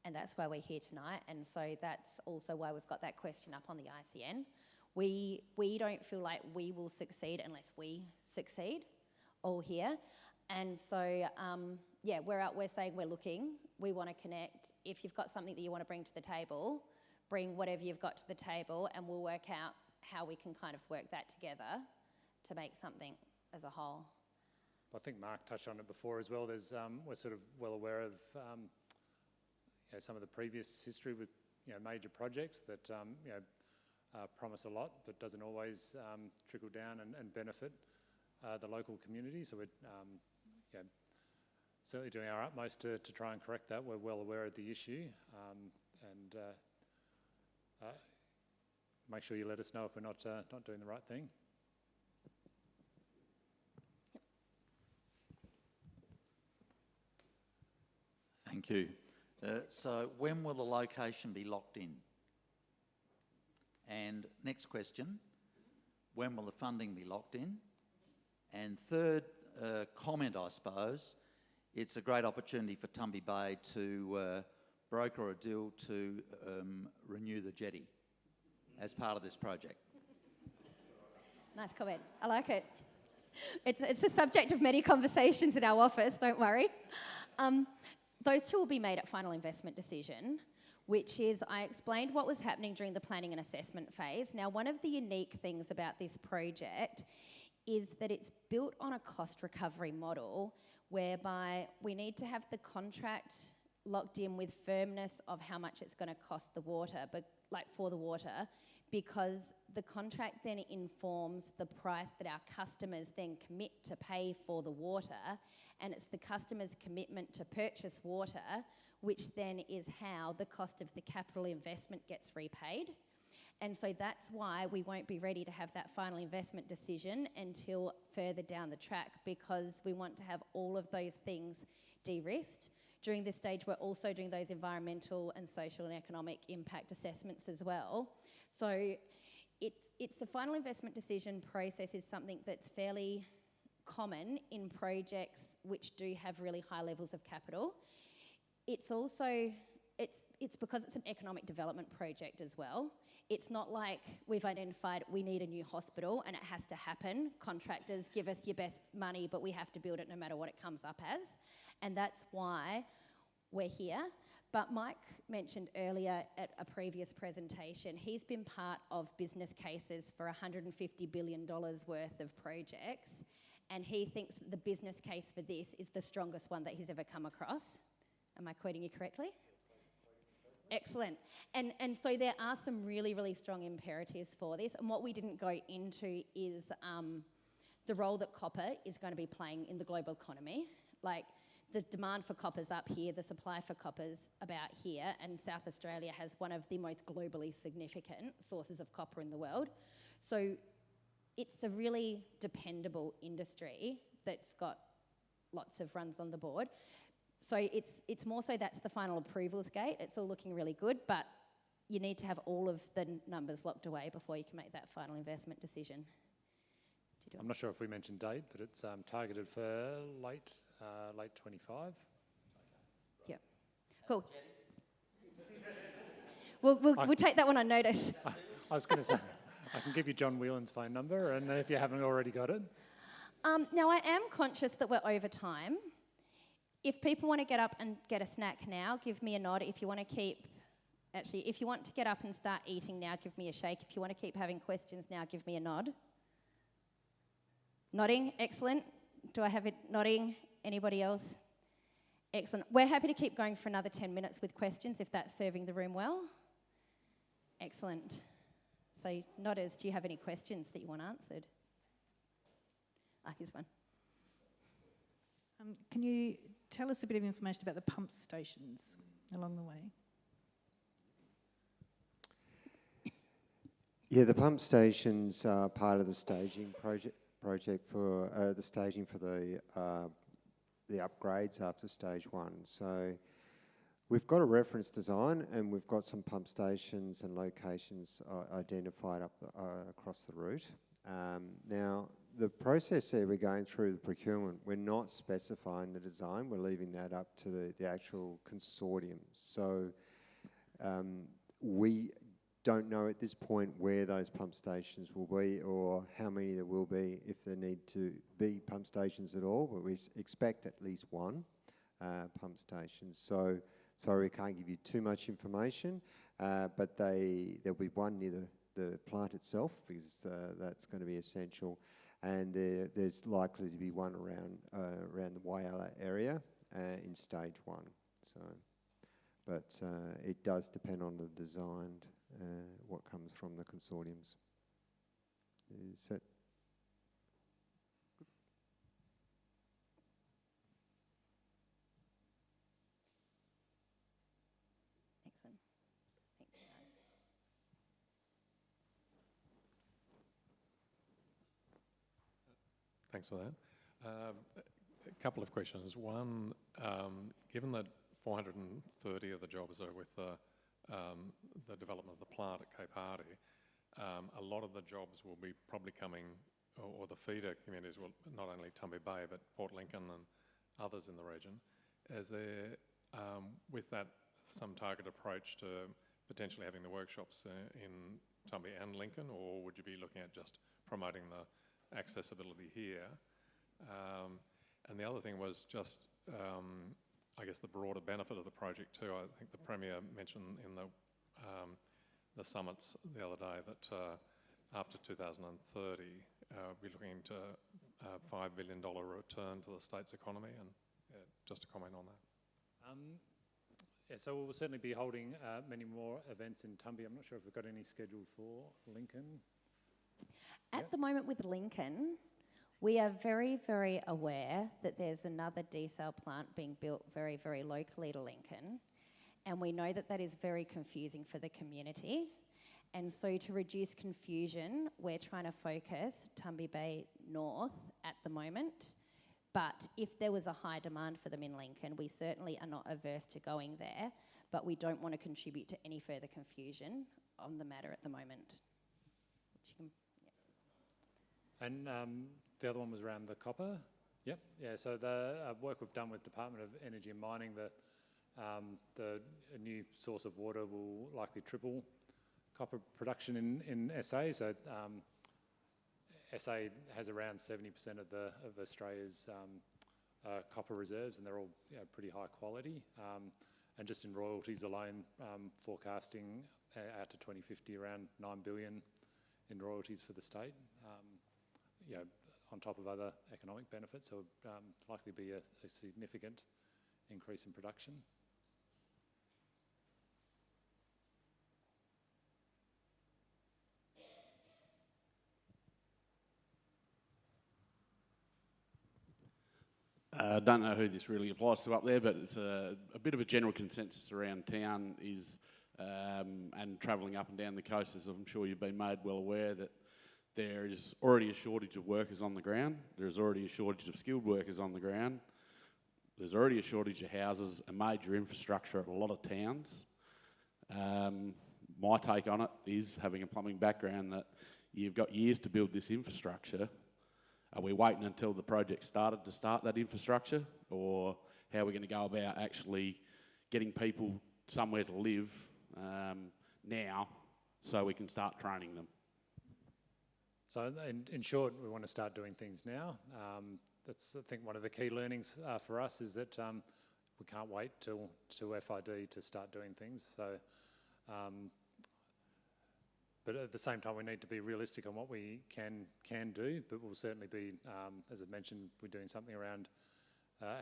and that's why we're here tonight, and so that's also why we've got that question up on the ICN. We don't feel like we will succeed unless we succeed all here, and so we're saying we're looking, we want to connect. If you've got something that you want to bring to the table, bring whatever you've got to the table, and we'll work out how we can kind of work that together to make something as a whole. I think Mark touched on it before as well. There's we're sort of well aware of some of the previous history with major projects that promise a lot but doesn't always trickle down and benefit the local community. So we're certainly doing our utmost to try and correct that. We're well aware of the issue, and make sure you let us know if we're not doing the right thing. Thank you. So when will the location be locked in? And next question, when will the funding be locked in? And third comment, I suppose, it's a great opportunity for Tumby Bay to broker a deal to renew the jetty as part of this project. Nice comment. I like it. It's the subject of many conversations in our office, don't worry. Those two will be made at final investment decision, which is, I explained what was happening during the planning and assessment phase. Now, one of the unique things about this project is that it's built on a cost recovery model whereby we need to have the contract locked in with firmness of how much it's going to cost the water, but for the water, because the contract then informs the price that our customers then commit to pay for the water, and it's the customer's commitment to purchase water which then is how the cost of the capital investment gets repaid. And so that's why we won't be ready to have that final investment decision until further down the track, because we want to have all of those things de-risked. During this stage, we're also doing those environmental and social and economic impact assessments as well. So it's a final investment decision process is something that's fairly common in projects which do have really high levels of capital. It's also, it's because it's an economic development project as well. It's not like we've identified we need a new hospital and it has to happen. Contractors, give us your best money, but we have to build it no matter what it comes up as. And that's why we're here. But Mike mentioned earlier at a previous presentation, he's been part of business cases for $150 billion worth of projects, and he thinks that the business case for this is the strongest one that he's ever come across. Am I quoting you correctly? Excellent. And so there are some really, really strong imperatives for this, and what we didn't go into is the role that copper is going to be playing in the global economy. Like, the demand for copper's up here, the supply for copper's about here, and South Australia has one of the most globally significant sources of copper in the world. So it's a really dependable industry that's got lots of runs on the board. So it's more so that's the final approvals gate. It's all looking really good, but you need to have all of the numbers locked away before you can make that final investment decision. I'm not sure if we mentioned date, but it's targeted for late 25. Yeah. Cool. We'll take that one on notice. I was going to say, I can give you John Whelan's phone number, and if you haven't already got it. Now, I am conscious that we're over time. If people want to get up and get a snack now, give me a nod. If you want to get up and start eating now, give me a shake. If you want to keep having questions now, give me a nod. Nodding, excellent. Do I have it nodding? Anybody else? Excellent. We're happy to keep going for another 10 minutes with questions if that's serving the room well. Excellent. So, nodders, do you have any questions that you want answered? Here's one. Can you tell us a bit of information about the pump stations along the way? Yeah, the pump stations are part of the staging project for the staging for the upgrades after stage 1. So we've got a reference design and we've got some pump stations and locations identified up across the route. Now, the process there, we're going through the procurement. We're not specifying the design. We're leaving that up to the actual consortiums. So we don't know at this point where those pump stations will be or how many there will be, if there need to be pump stations at all, but we expect at least one pump station. So sorry, we can't give you too much information, but there'll be one near the plant itself because that's going to be essential, and there's likely to be one around the Whyalla area in stage 1. So, but it does depend on the design. What comes from the consortiums. Is that Excellent. Thanks, guys. Thanks for that. A couple of questions. One, given that 430 of the jobs are with the development of the plant at Cape Hardy, a lot of the jobs will be probably coming, or the feeder communities will, not only Tumby Bay, but Port Lincoln and others in the region. Is there, with that, some target approach to potentially having the workshops in Tumby and Lincoln, or would you be looking at just promoting the accessibility here? And the other thing was just, I guess, the broader benefit of the project too. I think the Premier mentioned in the summits the other day that after 2030, we're looking to $5 billion return to the state's economy, and just a comment on that. Yeah, so we'll certainly be holding many more events in Tumby. I'm not sure if we've got any scheduled for Lincoln. At the moment with Lincoln, we are very, very aware that there's another desal plant being built very, very locally to Lincoln, and we know that that is very confusing for the community. And so to reduce confusion, we're trying to focus Tumby Bay North at the moment. But if there was a high demand for them in Lincoln, we certainly are not averse to going there, but we don't want to contribute to any further confusion on the matter at the moment. And the other one was around the copper. Yep. Yeah. So the work we've done with Department of Energy and Mining, a new source of water will likely triple copper production in SA. So SA has around 70% of Australia's copper reserves, and they're all pretty high quality. And just in royalties alone, forecasting out to 2050 around $9 billion in royalties for the state. On top of other economic benefits, so likely be a significant increase in production. I don't know who this really applies to up there, but it's a bit of a general consensus around town is, and travelling up and down the coast, as I'm sure you've been made well aware, that there is already a shortage of workers on the ground. There's already a shortage of skilled workers on the ground. There's already a shortage of houses, a major infrastructure at a lot of towns. My take on it is, having a plumbing background, that you've got years to build this infrastructure. Are we waiting until the project started to start that infrastructure? Or how are we going to go about actually getting people somewhere to live now so we can start training them? So in short, we want to start doing things now. That's, I think, one of the key learnings for us is that we can't wait till FID to start doing things. So but at the same time, we need to be realistic on what we can do. But we'll certainly be, as I mentioned, we're doing something around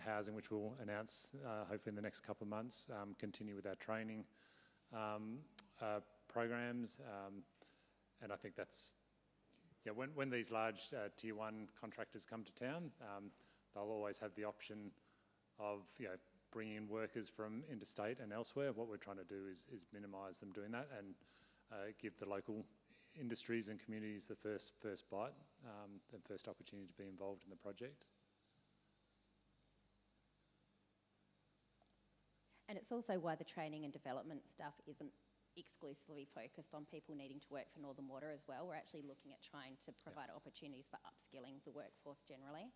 housing, which we'll announce hopefully in the next couple of months. Continue with our training programs, and I think that's when these large tier 1 contractors come to town, they'll always have the option of bringing in workers from interstate and elsewhere. What we're trying to do is minimise them doing that and give the local industries and communities the first bite, the first opportunity to be involved in the project. And it's also why the training and development stuff isn't exclusively focused on people needing to work for Northern Water as well. We're actually looking at trying to provide opportunities for upskilling the workforce generally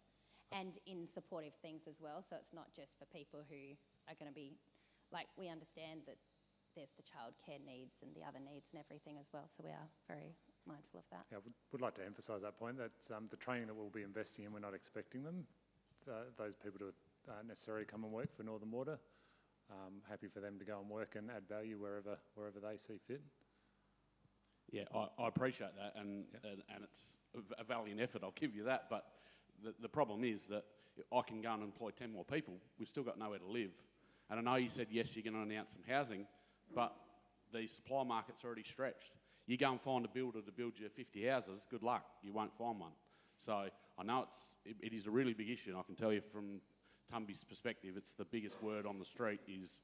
and in supportive things as well. So it's not just for people who are going to be, we understand that there's the childcare needs and the other needs and everything as well. So we are very mindful of that. Yeah, would like to emphasise that point, that the training that we'll be investing in, we're not expecting those people to necessarily come and work for Northern Water. Happy for them to go and work and add value wherever they see fit. Yeah, I appreciate that, and it's a valiant effort, I'll give you that, but the problem is that I can go and employ 10 more people, we've still got nowhere to live. And I know you said, yes, you're going to announce some housing, but the supply market's already stretched. You go and find a builder to build you 50 houses, good luck, you won't find one. So I know it is a really big issue, and I can tell you from Tumby's perspective, it's the biggest word on the street is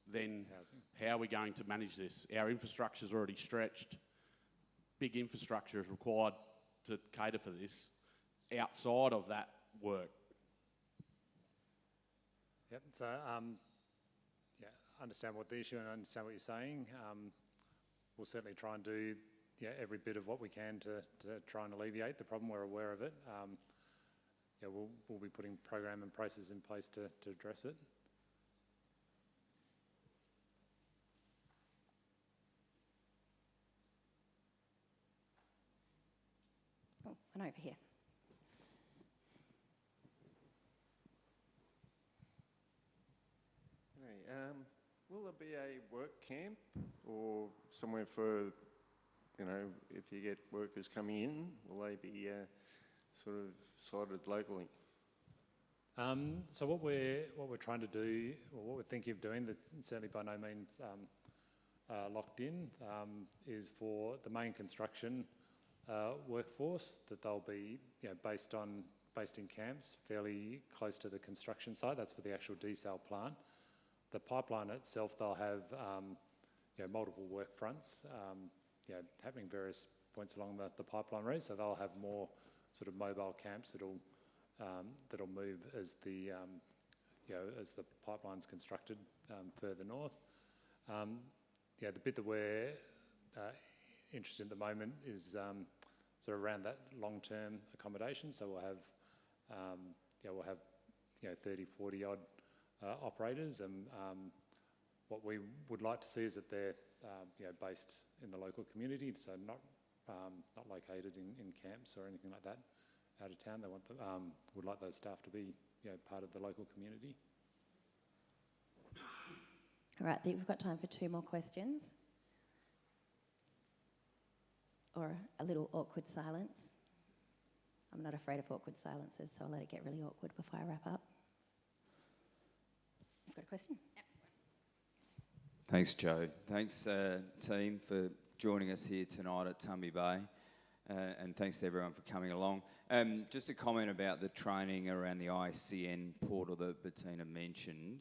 then housing. How are we going to manage this? Our infrastructure's already stretched. Big infrastructure is required to cater for this outside of that work. Yep, so understand what the issue and understand what you're saying. We'll certainly try and do every bit of what we can to try and alleviate the problem. We're aware of it. We'll be putting program and processes in place to address it. Oh, and over here. Hey, will there be a work camp or somewhere for, if you get workers coming in, will they be sort of sited locally? So what we're trying to do, or what we're thinking of doing, that's certainly by no means locked in, is for the main construction workforce that they'll be based in camps fairly close to the construction site. That's for the actual desal plant. The pipeline itself, they'll have multiple work fronts happening various points along the pipeline route. So they'll have more sort of mobile camps that'll move as the pipeline's constructed further north. The bit that we're interested in at the moment is sort of around that long-term accommodation. So we'll have 30, 40 odd operators, and what we would like to see is that they're based in the local community, so not located in camps or anything like that out of town. They would like those staff to be part of the local community. All right, we've got time for 2 more questions. Or a little awkward silence. I'm not afraid of awkward silences, so I'll let it get really awkward before I wrap up. You've got a question? Yeah. Thanks, Joe. Thanks, team, for joining us here tonight at Tumby Bay. And thanks to everyone for coming along. Just a comment about the training around the ICN portal that Bettina mentioned.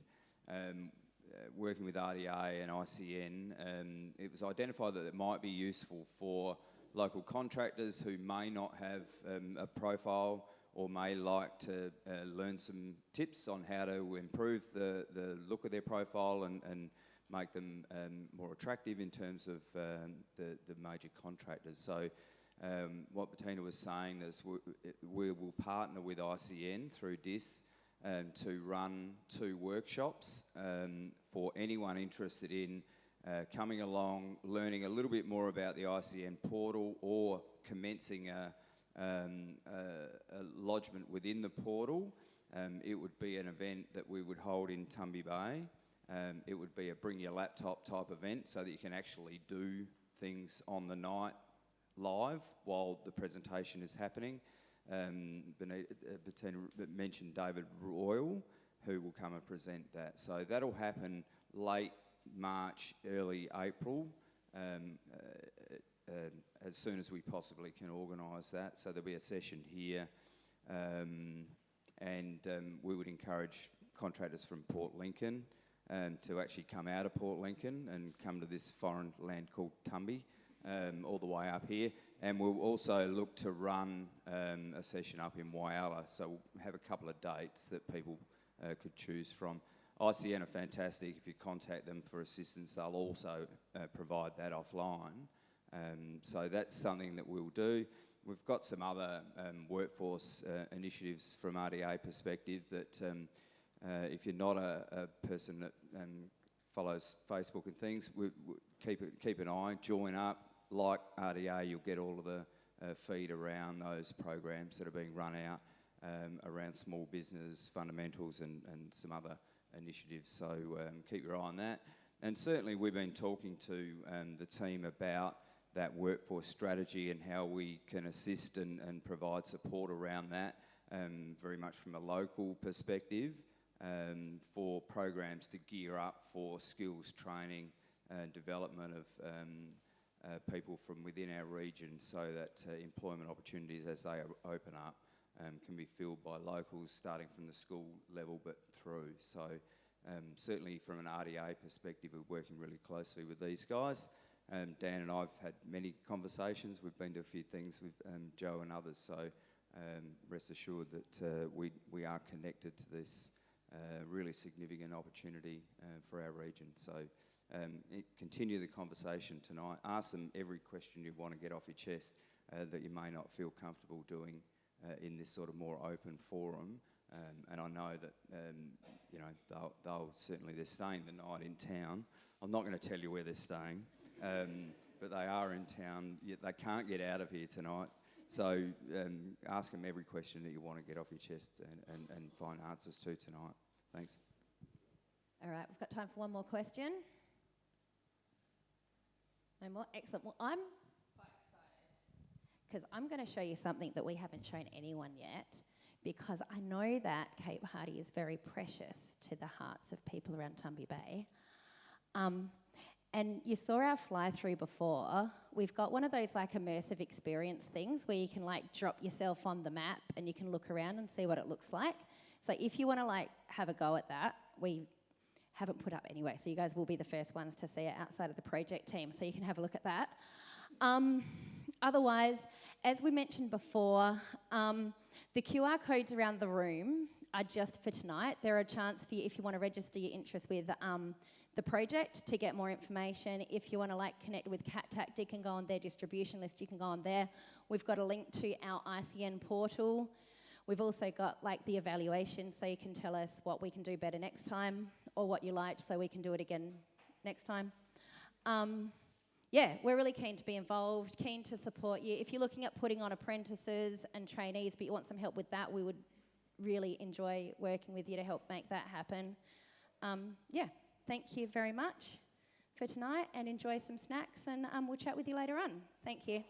Working with RDA and ICN, it was identified that it might be useful for local contractors who may not have a profile or may like to learn some tips on how to improve the look of their profile and make them more attractive in terms of the major contractors. So what Bettina was saying is we will partner with ICN through DIS to run 2 workshops for anyone interested in coming along, learning a little bit more about the ICN portal or commencing a lodgement within the portal. It would be an event that we would hold in Tumby Bay. It would be a bring your laptop type event so that you can actually do things on the night live while the presentation is happening. Bettina mentioned David Royal, who will come and present that. So that'll happen late March, early April, as soon as we possibly can organise that. So there'll be a session here, and we would encourage contractors from Port Lincoln to actually come out of Port Lincoln and come to this foreign land called Tumby, all the way up here. And we'll also look to run a session up in Whyalla, so we'll have a couple of dates that people could choose from. ICN are fantastic. If you contact them for assistance, they'll also provide that offline. So that's something that we'll do. We've got some other workforce initiatives from RDA perspective that if you're not a person that follows Facebook and things, keep an eye, join up. Like RDA, you'll get all of the feed around those programs that are being run out around small business fundamentals and some other initiatives. So keep your eye on that. And certainly we've been talking to the team about that workforce strategy and how we can assist and provide support around that, very much from a local perspective, for programs to gear up for skills training and development of people from within our region, so that employment opportunities as they open up can be filled by locals, starting from the school level but through. So certainly from an RDA perspective, we're working really closely with these guys. Dan and I've had many conversations. We've been to a few things with Joe and others, so rest assured that we are connected to this really significant opportunity for our region. So continue the conversation tonight. Ask them every question you want to get off your chest that you may not feel comfortable doing in this sort of more open forum. And I know that you know, they're staying the night in town. I'm not going to tell you where they're staying, but they are in town. They can't get out of here tonight. So ask them every question that you want to get off your chest and find answers to tonight. Thanks. All right, we've got time for one more question. No more? Excellent. Well, I'm quite excited because I'm going to show you something that we haven't shown anyone yet, because I know that Cape Hardy is very precious to the hearts of people around Tumby Bay. And you saw our fly-through before. We've got one of those like immersive experience things where you can like drop yourself on the map and you can look around and see what it looks like. So if you want to like have a go at that, we haven't put up anyway, so you guys will be the first ones to see it outside of the project team, so you can have a look at that. Otherwise, as we mentioned before, the QR codes around the room are just for tonight. There are a chance for you, if you want to register your interest with the project, to get more information. If you want to like connect with CatTactic and go on their distribution list, you can go on there. We've got a link to our ICN portal. We've also got like the evaluation, so you can tell us what we can do better next time, or what you liked so we can do it again next time. Yeah, we're really keen to be involved, keen to support you. If you're looking at putting on apprentices and trainees, but you want some help with that, we would really enjoy working with you to help make that happen. Yeah, thank you very much for tonight, and enjoy some snacks, and we'll chat with you later on. Thank you.